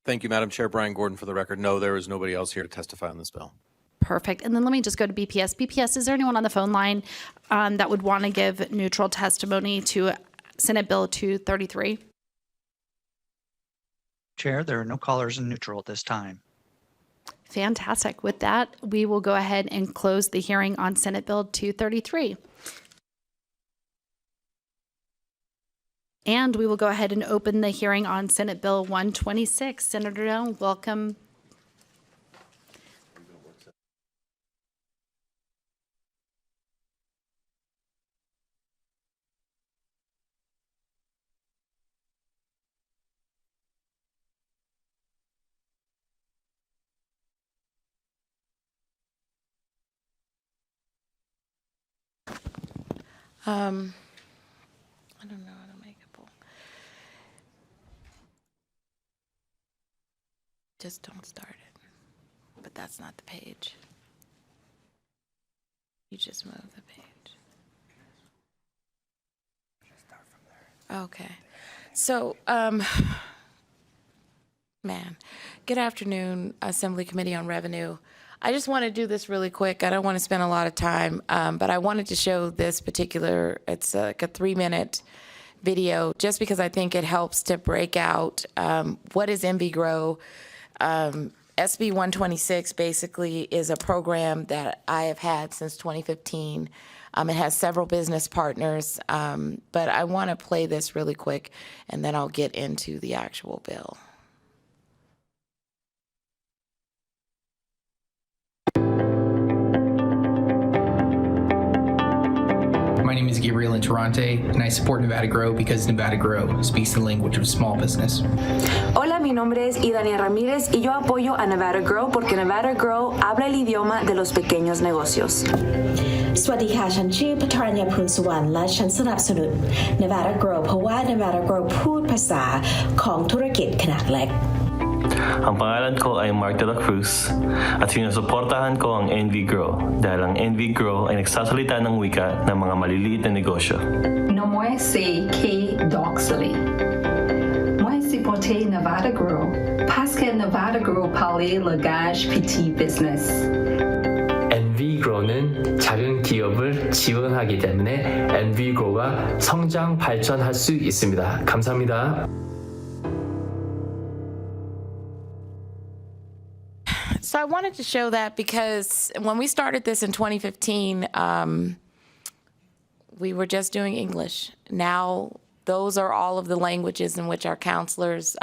Thank you, Madam Chair. Brian Gordon for the record. No, there is nobody else here to testify on this bill. Perfect. And then let me just go to BPS. BPS, is there anyone on the phone line that would want to give neutral testimony to Senate Bill 233? Chair, there are no callers in neutral at this time. Fantastic. With that, we will go ahead and close the hearing on Senate Bill 233. And we will go ahead and open the hearing on Senate Bill 126. Senator Dillon, welcome. I don't know how to make a poll. Just don't start it. But that's not the page. You just move the page. Start from there. Okay. So, good afternoon, Assembly Committee on Revenue. I just want to do this really quick. I don't want to spend a lot of time, but I wanted to show this particular, it's like a 3-minute video, just because I think it helps to break out what is MV Grow. SB 126 basically is a program that I have had since 2015. It has several business partners, but I want to play this really quick, and then I'll get into the actual bill. My name is Gabriel Interante, and I support Nevada Grow because Nevada Grow speaks the language of small business. Hola, mi nombre es Idania Ramírez y yo apoyo a Nevada Grow porque Nevada Grow habla el idioma de los pequeños negocios. สวัสดีค่ะฉันชื่อพัทรญาพูนสุวรรณและฉันสนับสนุน Nevada Grow เพราะว่า Nevada Grow พูดภาษาของธุรกิจขนาดเล็ก Ang pangalan ko ay Mark de la Cruz at sinusuportahan ko ang NV Grow dahil ang NV Grow ay nagsasalita ng wika ng mga maliliit na negosyo. No moi c'est Kay Doxley. Moi supporter Nevada Grow parce que Nevada Grow parle langage petit business. NV Grow는 작은 기업을 지원하기 때문에 NV Grow가 성장 발전할 수 있습니다. 감사합니다. So I wanted to show that because when we started this in 2015, we were just doing English. Now those are all of the languages in which our counselors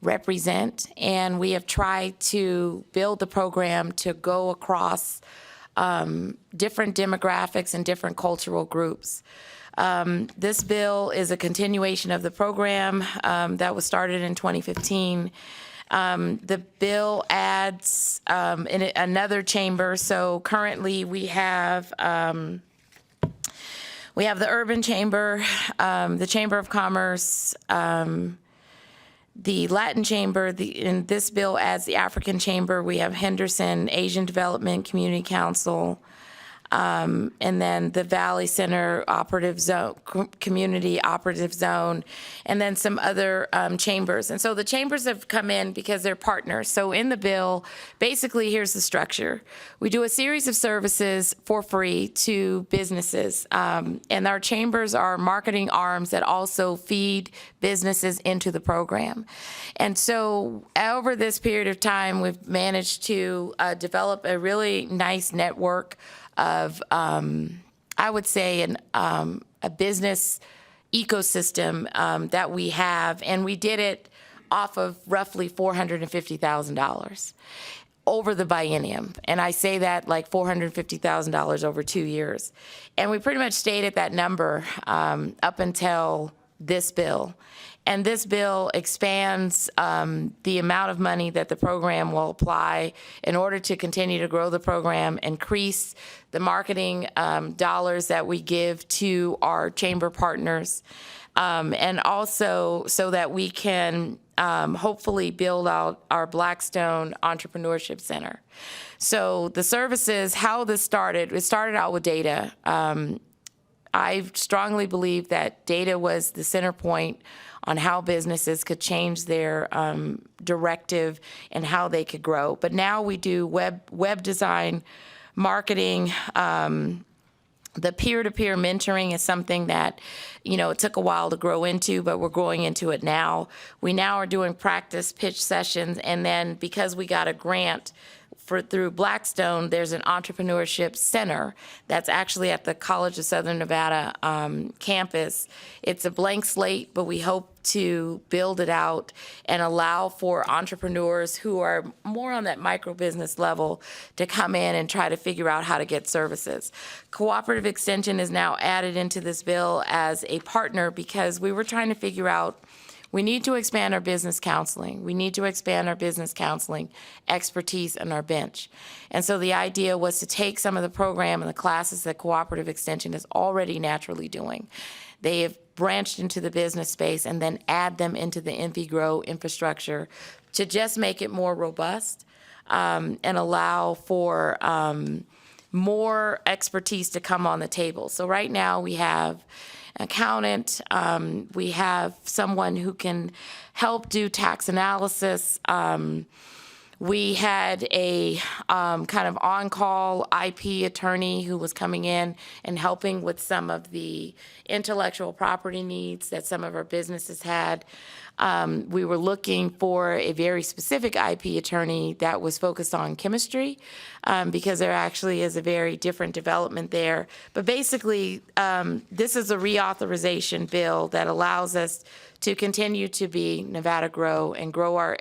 represent, and we have tried to build the program to go across different demographics and different cultural groups. This bill is a continuation of the program that was started in 2015. The bill adds in another chamber. So currently we have the Urban Chamber, the Chamber of Commerce, the Latin Chamber. And this bill adds the African Chamber. We have Henderson, Asian Development Community Council, and then the Valley Center Operative Zone, Community Operative Zone, and then some other chambers. And so the chambers have come in because they're partners. So in the bill, basically, here's the structure. We do a series of services for free to businesses, and our chambers are marketing arms that also feed businesses into the program. And so over this period of time, we've managed to develop a really nice network of, I would say, a business ecosystem that we have, and we did it off of roughly $450,000 over the biennium. And I say that like $450,000 over 2 years. And we pretty much stayed at that number up until this bill. And this bill expands the amount of money that the program will apply in order to continue to grow the program, increase the marketing dollars that we give to our chamber partners, and also so that we can hopefully build out our Blackstone Entrepreneurship Center. So the services, how this started, it started out with data. I strongly believe that data was the center point on how businesses could change their directive and how they could grow. But now we do web design, marketing. The peer-to-peer mentoring is something that, it took a while to grow into, but we're growing into it now. We now are doing practice pitch sessions, and then because we got a grant through Blackstone, there's an entrepreneurship center that's actually at the College of Southern Nevada campus. It's a blank slate, but we hope to build it out and allow for entrepreneurs who are more on that micro business level to come in and try to figure out how to get services. Cooperative Extension is now added into this bill as a partner because we were trying to figure out we need to expand our business counseling. We need to expand our business counseling expertise and our bench. And so the idea was to take some of the program and the classes that Cooperative Extension is already naturally doing. They have branched into the business space and then add them into the NV Grow infrastructure to just make it more robust and allow for more expertise to come on the table. So right now we have accountant, we have someone who can help do tax analysis. We had a kind of on-call IP attorney who was coming in and helping with some of the intellectual property needs that some of our businesses had. We were looking for a very specific IP attorney that was focused on chemistry because there actually is a very different development there. But basically, this is a reauthorization bill that allows us to continue to be Nevada Grow and grow our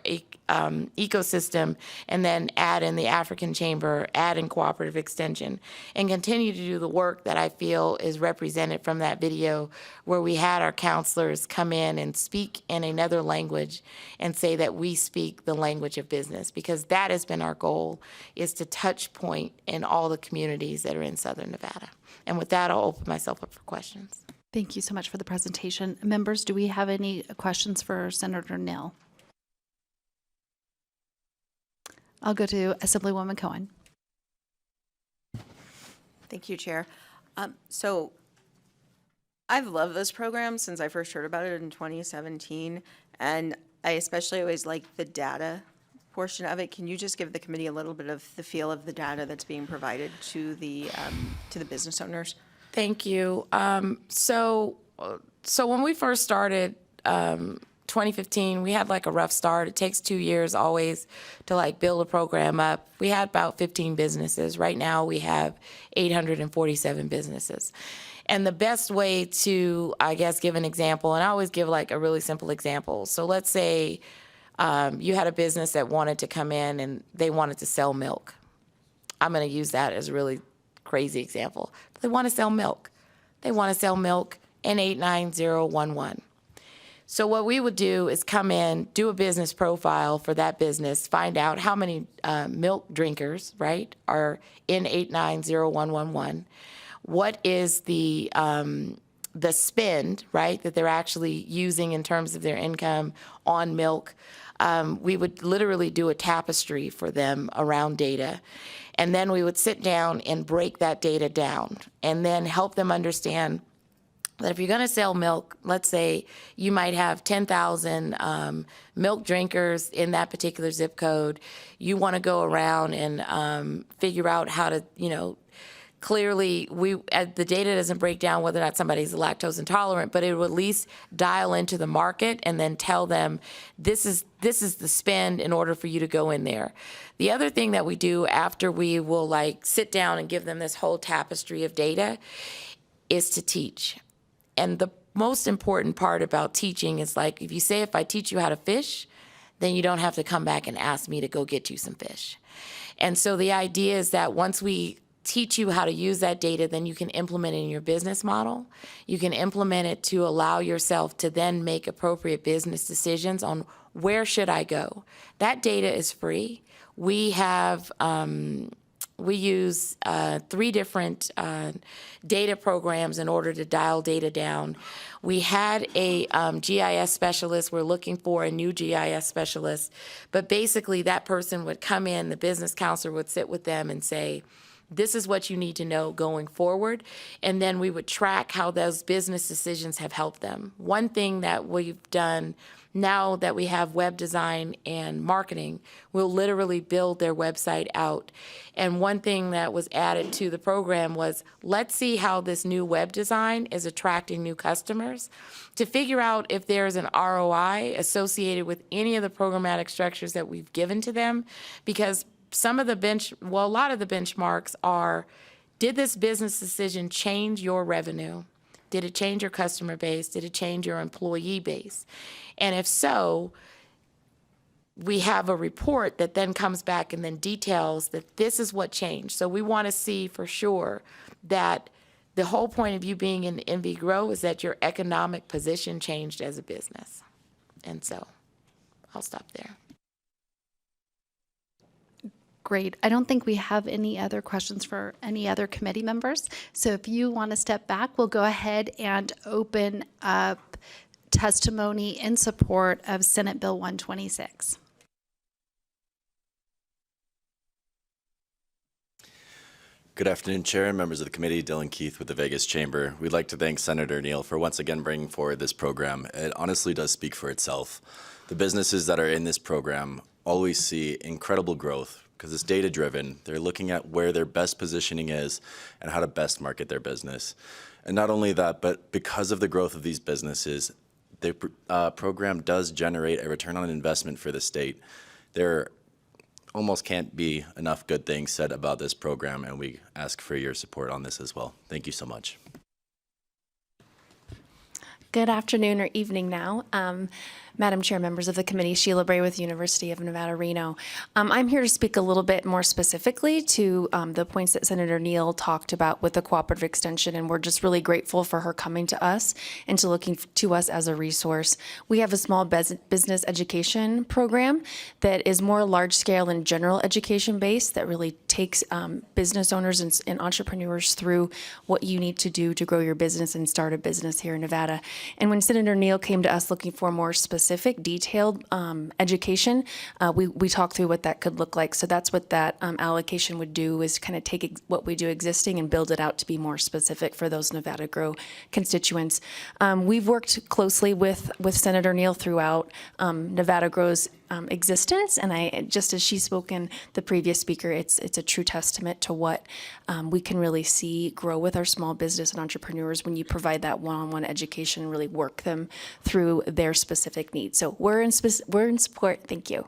ecosystem, and then add in the African Chamber, add in Cooperative Extension, and continue to do the work that I feel is represented from that video where we had our counselors come in and speak in another language and say that we speak the language of business, because that has been our goal, is to touch point in all the communities that are in Southern Nevada. And with that, I'll open myself up for questions. Thank you so much for the presentation. Members, do we have any questions for Senator Neal? I'll go to Assemblywoman Cohen. Thank you, Chair. So I've loved this program since I first heard about it in 2017, and I especially always like the data portion of it. Can you just give the committee a little bit of the feel of the data that's being provided to the business owners? Thank you. So when we first started, 2015, we had like a rough start. It takes 2 years always to like build a program up. We had about 15 businesses. Right now we have 847 businesses. And the best way to, I guess, give an example, and I always give like a really simple example. So let's say you had a business that wanted to come in and they wanted to sell milk. I'm going to use that as a really crazy example. But they want to sell milk. They want to sell milk in 89011. So what we would do is come in, do a business profile for that business, find out how many milk drinkers, right, are in 89011. What is the spend, right, that they're actually using in terms of their income on milk. We would literally do a tapestry for them around data. And then we would sit down and break that data down and then help them understand that if you're going to sell milk, let's say you might have 10,000 milk drinkers in that particular zip code. You want to go around and figure out how to, clearly the data doesn't break down whether or not somebody's lactose intolerant, but it will at least dial into the market and then tell them this is the spend in order for you to go in there. The other thing that we do after we will like sit down and give them this whole tapestry of data is to teach. And the most important part about teaching is like, if I teach you how to fish, then you don't have to come back and ask me to go get you some fish. And so the idea is that once we teach you how to use that data, then you can implement it in your business model. You can implement it to allow yourself to then make appropriate business decisions on where should I go. That data is free. We have we use 3 different data programs in order to dial data down. We had a GIS specialist. We're looking for a new GIS specialist. But basically, that person would come in, the business counselor would sit with them and say, this is what you need to know going forward. And then we would track how those business decisions have helped them. One thing that we've done now that we have web design and marketing, we'll literally build their website out. And one thing that was added to the program was, let's see how this new web design is attracting new customers to figure out if there's an ROI associated with any of the programmatic structures that we've given to them. Because a lot of the benchmarks are, did this business decision change your revenue? Did it change your customer base? Did it change your employee base? And if so, we have a report that then comes back and then details that this is what changed. So we want to see for sure that the whole point of you being in NV Grow is that your economic position changed as a business. And so I'll stop there. Great. I don't think we have any other questions for any other committee members. So if you want to step back, we'll go ahead and open up testimony in support of Senate Bill 126. Good afternoon, Chair and members of the committee. Dylan Keith with the Vegas Chamber. We'd like to thank Senator Neal for once again bringing forward this program. It honestly does speak for itself. The businesses that are in this program always see incredible growth because it's data-driven. They're looking at where their best positioning is and how to best market their business. And not only that, but because of the growth of these businesses, the program does generate a return on investment for the state. There almost can't be enough good things said about this program, and we ask for your support on this as well. Thank you so much. Good afternoon or evening now. Madam Chair, members of the committee, Sheila Bray with University of Nevada, Reno. I'm here to speak a little bit more specifically to the points that Senator Neal talked about with the cooperative extension, and we're just really grateful for her coming to us and to looking to us as a resource. We have a small business education program that is more large-scale and general education based that really takes business owners and entrepreneurs through what you need to do to grow your business and start a business here in Nevada. And when Senator Neal came to us looking for more specific, detailed education, we talked through what that could look like. So that's what that allocation would do, is kind of take what we do existing and build it out to be more specific for those Nevada Grow constituents. We've worked closely with Senator Neal throughout Nevada Grow's existence, and just as she spoke in the previous speaker, it's a true testament to what we can really see grow with our small business and entrepreneurs when you provide that one-on-one education and really work them through their specific needs. So we're in support. Thank you.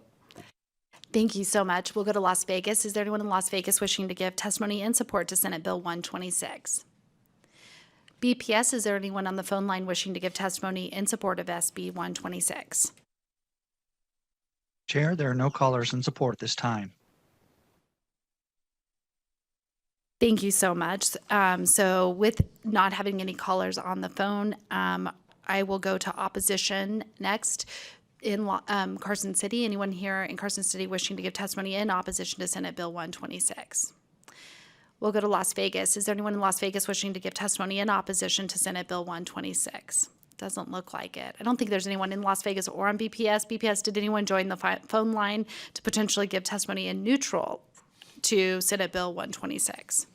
Thank you so much. We'll go to Las Vegas. Is there anyone in Las Vegas wishing to give testimony in support to Senate Bill 126? BPS, is there anyone on the phone line wishing to give testimony in support of SB 126? Chair, there are no callers in support this time. Thank you so much. So with not having any callers on the phone, I will go to opposition next. In Carson City, anyone here in Carson City wishing to give testimony in opposition to Senate Bill 126? We'll go to Las Vegas. Is there anyone in Las Vegas wishing to give testimony in opposition to Senate Bill 126? Doesn't look like it. I don't think there's anyone in Las Vegas or on BPS. BPS, did anyone join the phone line to potentially give testimony in neutral to Senate Bill 126?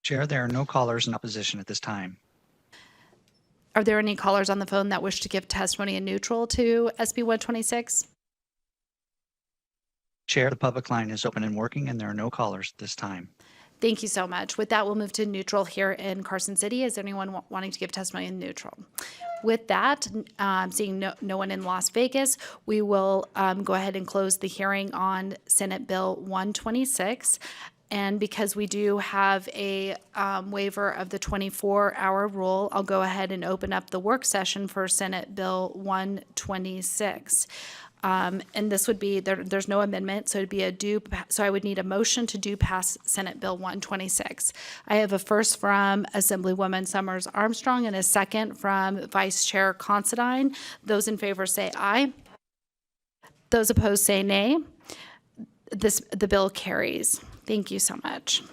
Chair, there are no callers in opposition at this time. Are there any callers on the phone that wish to give testimony in neutral to SB 126? Chair, the public line is open and working, and there are no callers at this time. Thank you so much. With that, we'll move to neutral here in Carson City. Is there anyone wanting to give testimony in neutral? With that, seeing no one in Las Vegas, we will go ahead and close the hearing on Senate Bill 126. And because we do have a waiver of the 24-hour rule, I'll go ahead and open up the work session for Senate Bill 126. And this would be, there's no amendment, so it'd be so I would need a motion to do pass Senate Bill 126. I have a first from Assemblywoman Summers Armstrong and a second from Vice Chair Considine. Those in favor say aye. Those opposed say nay. The bill carries. Thank you so much.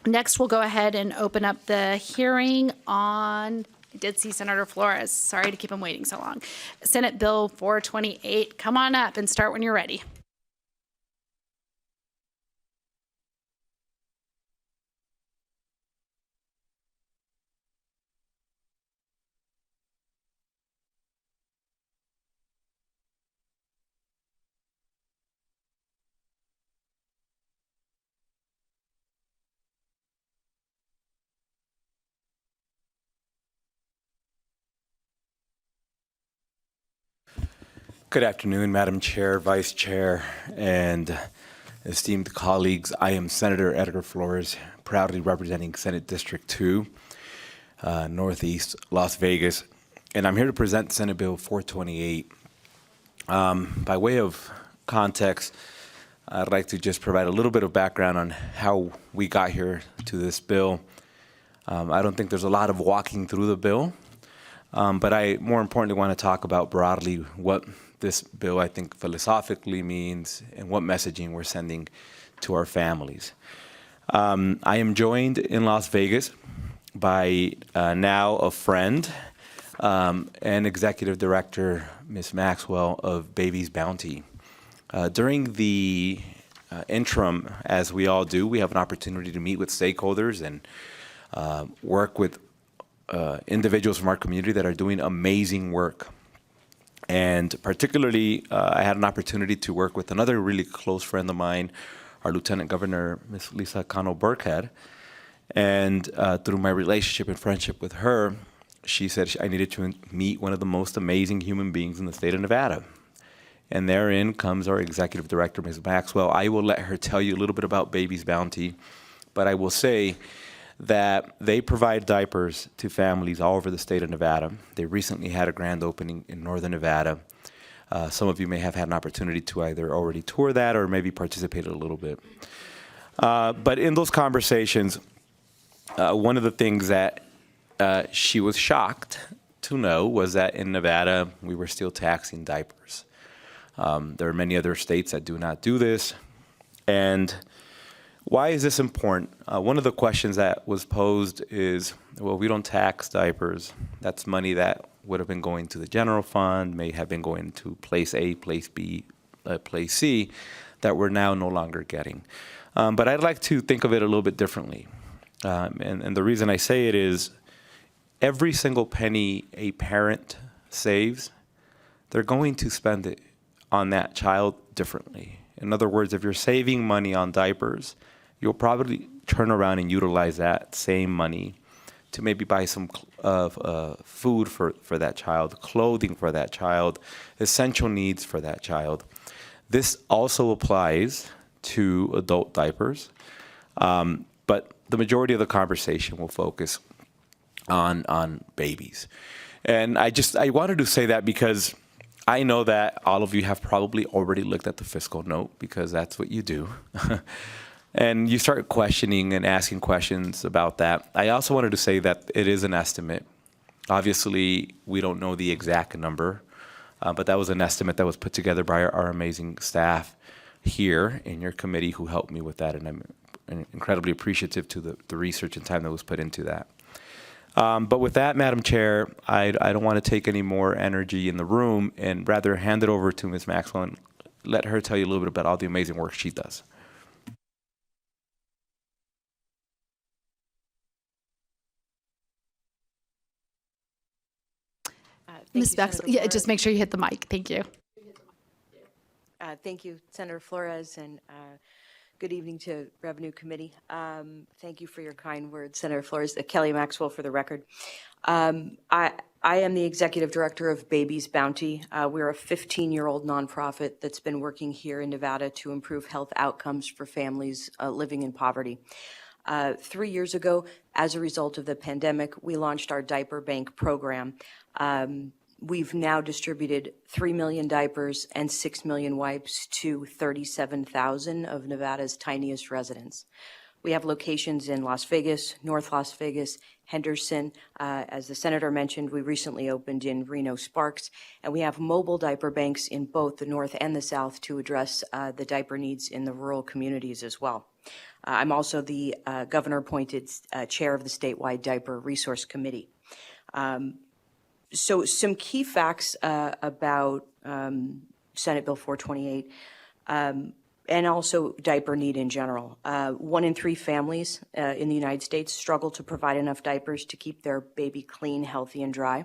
Next, we'll go ahead and open up the hearing on, I did see Senator Flores. Sorry to keep him waiting so long. Senate Bill 428. Come on up and start when you're ready. Good afternoon, Madam Chair, Vice Chair, and esteemed colleagues. I am Senator Edgar Flores, proudly representing Senate District 2, Northeast Las Vegas, and I'm here to present Senate Bill 428. By way of context, I'd like to just provide a little bit of background on how we got here to this bill. I don't think there's a lot of walking through the bill, but I more importantly want to talk about broadly what this bill, I think, philosophically means and what messaging we're sending to our families. I am joined in Las Vegas by now a friend and Executive Director, Ms. Maxwell of Baby's Bounty. During the interim, as we all do, we have an opportunity to meet with stakeholders and work with individuals from our community that are doing amazing work. And particularly, I had an opportunity to work with another really close friend of mine, our Lieutenant Governor, Ms. Lisa Cano Burkhead. And through my relationship and friendship with her, she said I needed to meet one of the most amazing human beings in the state of Nevada. And therein comes our Executive Director, Ms. Maxwell. I will let her tell you a little bit about Baby's Bounty, but I will say that they provide diapers to families all over the state of Nevada. They recently had a grand opening in northern Nevada. Some of you may have had an opportunity to either already tour that or maybe participated a little bit. But in those conversations, one of the things that she was shocked to know was that in Nevada, we were still taxing diapers. There are many other states that do not do this. And why is this important? One of the questions that was posed is, well, we don't tax diapers. That's money that would have been going to the general fund, may have been going to place A, place B, place C, that we're now no longer getting. But I'd like to think of it a little bit differently. And the reason I say it is every single penny a parent saves, they're going to spend it on that child differently. In other words, if you're saving money on diapers, you'll probably turn around and utilize that same money to maybe buy some food for that child, clothing for that child, essential needs for that child. This also applies to adult diapers, but the majority of the conversation will focus on babies. And I wanted to say that because I know that all of you have probably already looked at the fiscal note because that's what you do. And you start questioning and asking questions about that. I also wanted to say that it is an estimate. Obviously, we don't know the exact number, but that was an estimate that was put together by our amazing staff here in your committee who helped me with that, and I'm incredibly appreciative to the research and time that was put into that. But with that, Madam Chair, I don't want to take any more energy in the room and rather hand it over to Ms. Maxwell and let her tell you a little bit about all the amazing work she does. Ms. Maxwell, yeah, just make sure you hit the mic. Thank you. Thank you, Senator Flores, and good evening to Revenue Committee. Thank you for your kind words, Senator Flores. Kelly Maxwell for the record. I am the Executive Director of Baby's Bounty. We're a 15-year-old nonprofit that's been working here in Nevada to improve health outcomes for families living in poverty. 3 years ago, as a result of the pandemic, we launched our Diaper Bank program. We've now distributed 3 million diapers and 6 million wipes to 37,000 of Nevada's tiniest residents. We have locations in Las Vegas, North Las Vegas, Henderson. As the Senator mentioned, we recently opened in Reno Sparks, and we have mobile diaper banks in both the North and the South to address the diaper needs in the rural communities as well. I'm also the governor-appointed chair of the statewide Diaper Resource Committee. So some key facts about Senate Bill 428 and also diaper need in general. 1 in 3 families in the United States struggle to provide enough diapers to keep their baby clean, healthy, and dry.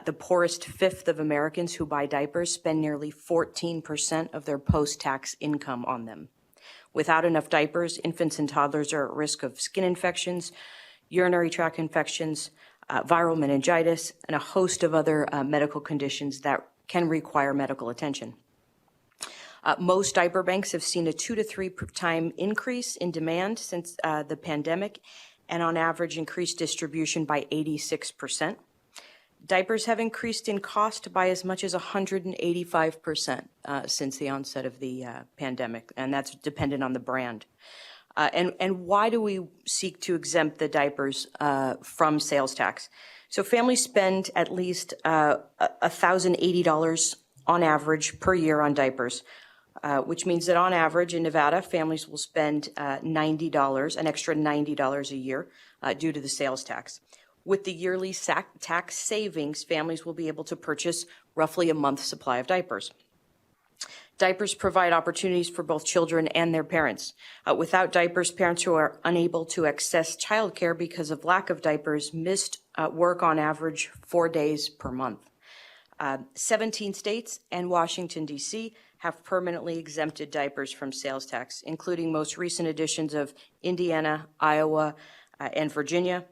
The poorest fifth of Americans who buy diapers spend nearly 14% of their post-tax income on them. Without enough diapers, infants and toddlers are at risk of skin infections, urinary tract infections, viral meningitis, and a host of other medical conditions that can require medical attention. Most diaper banks have seen a 2 to 3 time increase in demand since the pandemic, and on average increased distribution by 86%. Diapers have increased in cost by as much as 185% since the onset of the pandemic, and that's dependent on the brand. And why do we seek to exempt the diapers from sales tax? So families spend at least $1,080 on average per year on diapers, which means that on average in Nevada, families will spend $90, an extra $90 a year due to the sales tax. With the yearly tax savings, families will be able to purchase roughly a month's supply of diapers. Diapers provide opportunities for both children and their parents. Without diapers, parents who are unable to access childcare because of lack of diapers missed work on average 4 days per month. 17 states and Washington, D.C. have permanently exempted diapers from sales tax, including most recent additions of Indiana, Iowa, and Virginia.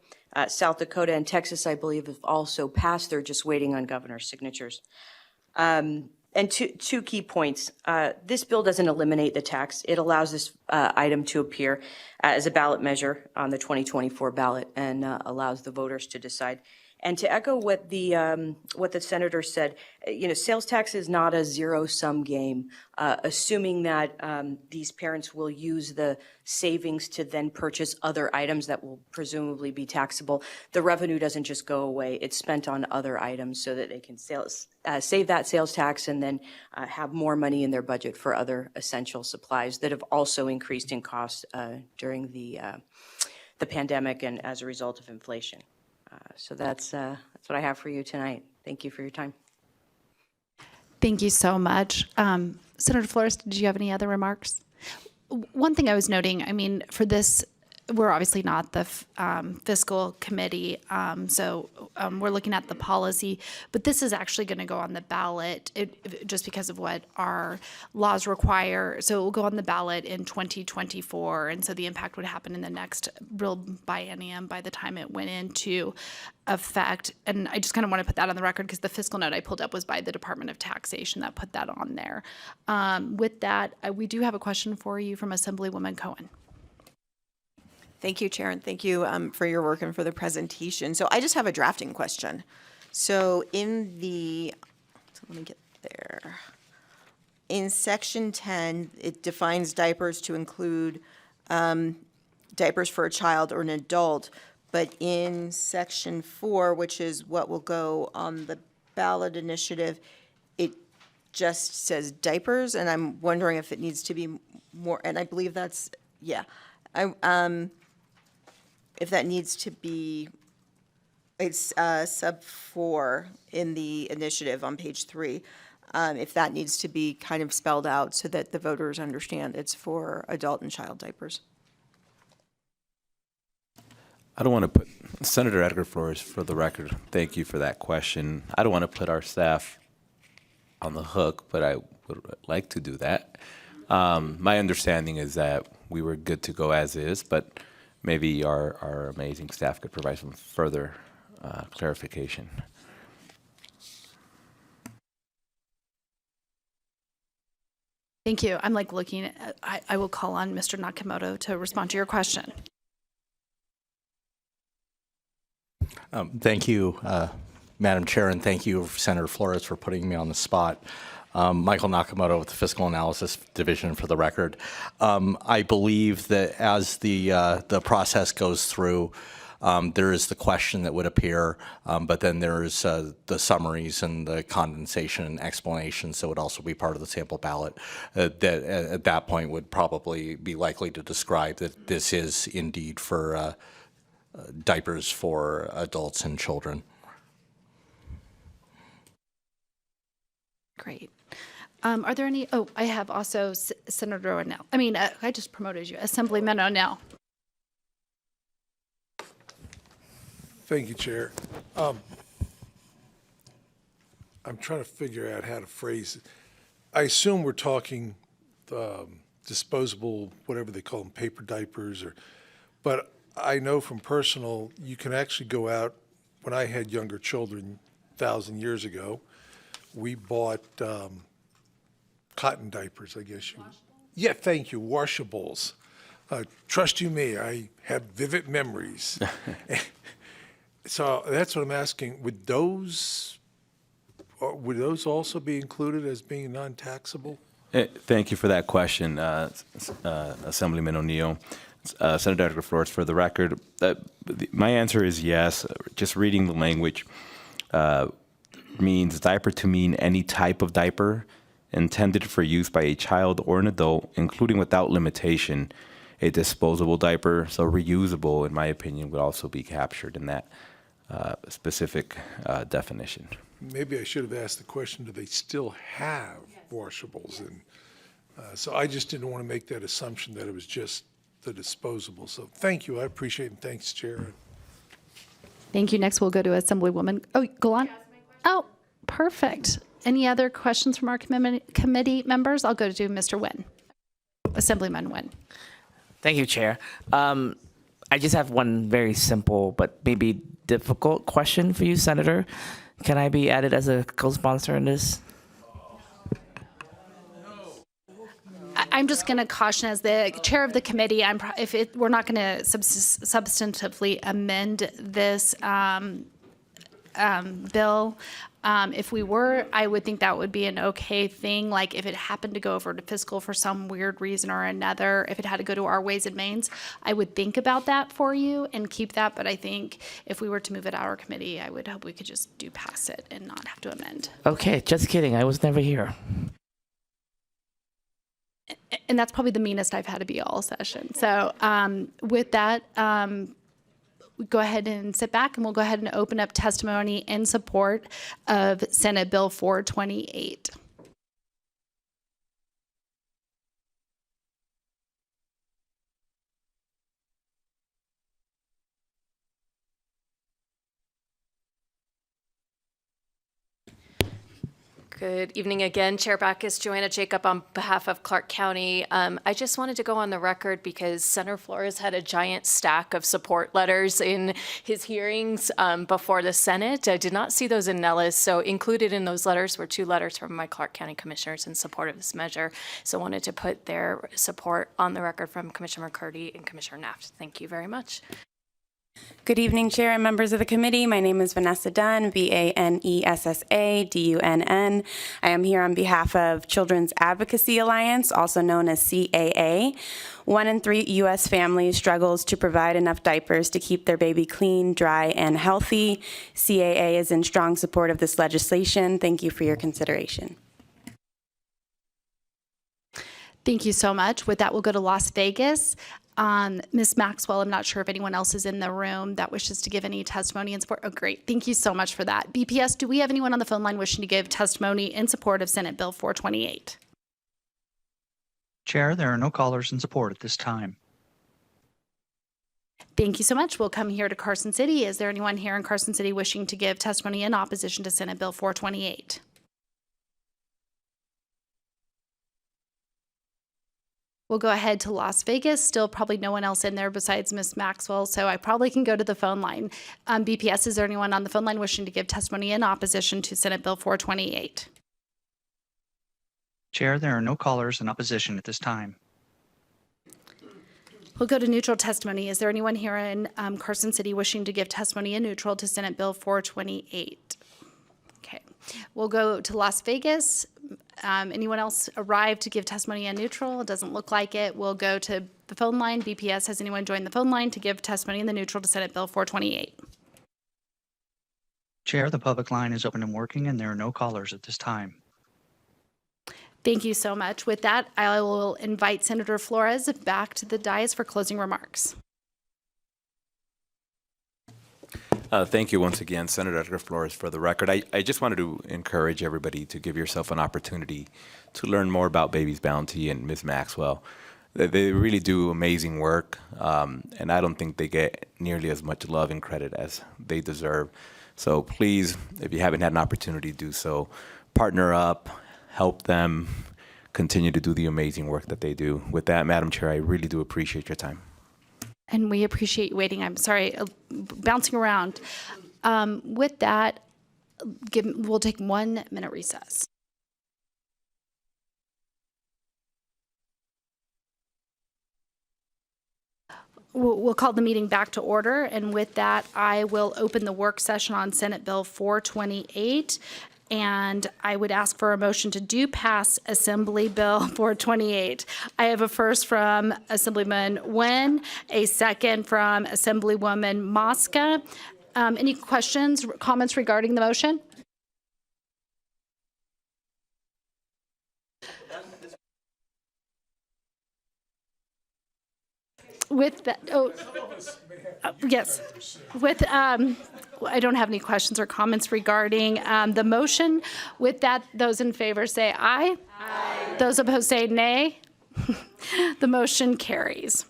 South Dakota and Texas, I believe, have also passed. They're just waiting on governor's signatures. And two key points. This bill doesn't eliminate the tax. It allows this item to appear as a ballot measure on the 2024 ballot and allows the voters to decide. And to echo what the senator said, sales tax is not a zero-sum game. Assuming that these parents will use the savings to then purchase other items that will presumably be taxable, the revenue doesn't just go away. It's spent on other items so that they can save that sales tax and then have more money in their budget for other essential supplies that have also increased in cost during the pandemic and as a result of inflation. So that's what I have for you tonight. Thank you for your time. Thank you so much. Senator Flores, did you have any other remarks? One thing I was noting, for this, we're obviously not the fiscal committee, so we're looking at the policy, but this is actually going to go on the ballot just because of what our laws require. So it will go on the ballot in 2024, and so the impact would happen in the next real biennium by the time it went into effect. And I just kind of want to put that on the record because the fiscal note I pulled up was by the Department of Taxation that put that on there. With that, we do have a question for you from Assemblywoman Cohen. Thank you, Chair, and thank you for your work and for the presentation. So I just have a drafting question. So let me get there. In Section 10, it defines diapers to include diapers for a child or an adult. But in Section 4, which is what will go on the ballot initiative, it just says diapers, and I'm wondering if it needs to be more, and I believe that's, yeah. If that needs to be, it's sub 4 in the initiative on page 3, if that needs to be kind of spelled out so that the voters understand it's for adult and child diapers. I don't want to put, Senator Edgar Flores, for the record, thank you for that question. I don't want to put our staff on the hook, but I would like to do that. My understanding is that we were good to go as is, but maybe our amazing staff could provide some further clarification. Thank you. I'm looking at, I will call on Mr. Nakamoto to respond to your question. Thank you, Madam Chair, and thank you, Senator Flores, for putting me on the spot. Michael Nakamoto with the Fiscal Analysis Division for the record. I believe that as the process goes through, there is the question that would appear, but then there's the summaries and the condensation and explanations that would also be part of the sample ballot that at that point would probably be likely to describe that this is indeed for diapers for adults and children. Great. Are there any, oh, I have also Senator O'Neill. I mean, I just promoted you, Assemblyman O'Neill. Thank you, Chair. I'm trying to figure out how to phrase it. I assume we're talking disposable, whatever they call them, paper diapers, but I know from personal, you can actually go out. When I had younger children 1,000 years ago, we bought cotton diapers, I guess you. Yeah, thank you, washables. Trust you me, I have vivid memories. So that's what I'm asking. Would those also be included as being non-taxable? Thank you for that question, Assemblyman O'Neill. Senator Edgar Flores, for the record, my answer is yes. Just reading the language means diaper to mean any type of diaper intended for use by a child or an adult, including without limitation a disposable diaper. So reusable, in my opinion, would also be captured in that specific definition. Maybe I should have asked the question, do they still have washables? And so I just didn't want to make that assumption that it was just the disposable. So thank you, I appreciate it, and thanks, Chair. Thank you. Next, we'll go to Assemblywoman. Oh, go on. Oh, perfect. Any other questions from our committee members? I'll go to Mr. Nguyen. Assemblyman Nguyen. Thank you, Chair. I just have one very simple but maybe difficult question for you, Senator. Can I be added as a co-sponsor in this? I'm just going to caution, as the chair of the committee, we're not going to substantively amend this bill. If we were, I would think that would be an okay thing. Like if it happened to go over to fiscal for some weird reason or another, if it had to go to our Ways and Means, I would think about that for you and keep that. But I think if we were to move it to our committee, I would hope we could just do pass it and not have to amend. Okay, just kidding. I was never here. And that's probably the meanest I've had to be all session. So with that, go ahead and sit back, and we'll go ahead and open up testimony in support of Senate Bill 428. Good evening again, Chair Backus, Joanna Jacob on behalf of Clark County. I just wanted to go on the record because Senator Flores had a giant stack of support letters in his hearings before the Senate. I did not see those in Nellis, so included in those letters were 2 letters from my Clark County commissioners in support of this measure. So I wanted to put their support on the record from Commissioner McCurdy and Commissioner Naft. Thank you very much. Good evening, Chair and members of the committee. My name is Vanessa Dunn, Vanessa Dunn. I am here on behalf of Children's Advocacy Alliance, also known as CAA. 1 in 3 U.S. families struggles to provide enough diapers to keep their baby clean, dry, and healthy. CAA is in strong support of this legislation. Thank you for your consideration. Thank you so much. With that, we'll go to Las Vegas. Ms. Maxwell, I'm not sure if anyone else is in the room that wishes to give any testimony in support. Oh, great. Thank you so much for that. BPS, do we have anyone on the phone line wishing to give testimony in support of Senate Bill 428? Chair, there are no callers in support at this time. Thank you so much. We'll come here to Carson City. Is there anyone here in Carson City wishing to give testimony in opposition to Senate Bill 428? We'll go ahead to Las Vegas. Still probably no one else in there besides Ms. Maxwell, so I probably can go to the phone line. BPS, is there anyone on the phone line wishing to give testimony in opposition to Senate Bill 428? Chair, there are no callers in opposition at this time. We'll go to neutral testimony. Is there anyone here in Carson City wishing to give testimony in neutral to Senate Bill 428? We'll go to Las Vegas. Anyone else arrived to give testimony in neutral? It doesn't look like it. We'll go to the phone line. BPS, has anyone joined the phone line to give testimony in the neutral to Senate Bill 428? Chair, the public line is open and working, and there are no callers at this time. Thank you so much. With that, I will invite Senator Flores back to the dais for closing remarks. Thank you once again, Senator Edgar Flores, for the record. I just wanted to encourage everybody to give yourself an opportunity to learn more about Baby's Bounty and Ms. Maxwell. They really do amazing work, and I don't think they get nearly as much love and credit as they deserve. So please, if you haven't had an opportunity to do so, partner up, help them continue to do the amazing work that they do. With that, Madam Chair, I really do appreciate your time. And we appreciate you waiting. I'm sorry, bouncing around. With that, we'll take 1 minute recess. We'll call the meeting back to order. And with that, I will open the work session on Senate Bill 428. And I would ask for a motion to do pass Assembly Bill 428. I have a first from Assemblyman Nguyen, a second from Assemblywoman Mosca. Any questions, comments regarding the motion? With that, yes, with, I don't have any questions or comments regarding the motion. With that, those in favor say aye. Aye. Those opposed say nay. The motion carries.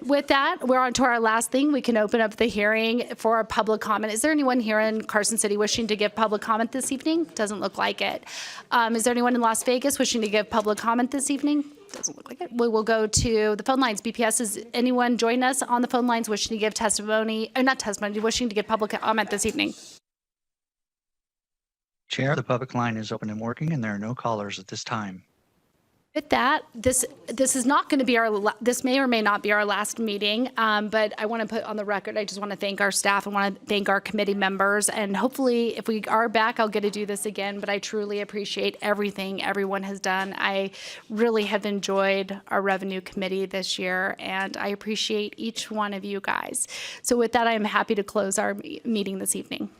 With that, we're on to our last thing. We can open up the hearing for public comment. Is there anyone here in Carson City wishing to give public comment this evening? Doesn't look like it. Is there anyone in Las Vegas wishing to give public comment this evening? Doesn't look like it. We will go to the phone lines. BPS, is anyone join us on the phone lines wishing to give testimony, or not testimony, wishing to give public comment this evening? Chair, the public line is open and working, and there are no callers at this time. With that, this is not going to be this may or may not be our last meeting, but I want to put on the record, I just want to thank our staff and want to thank our committee members, and hopefully if we are back, I'll get to do this again, but I truly appreciate everything everyone has done. I really have enjoyed our Revenue Committee this year, and I appreciate each one of you guys. So with that, I am happy to close our meeting this evening.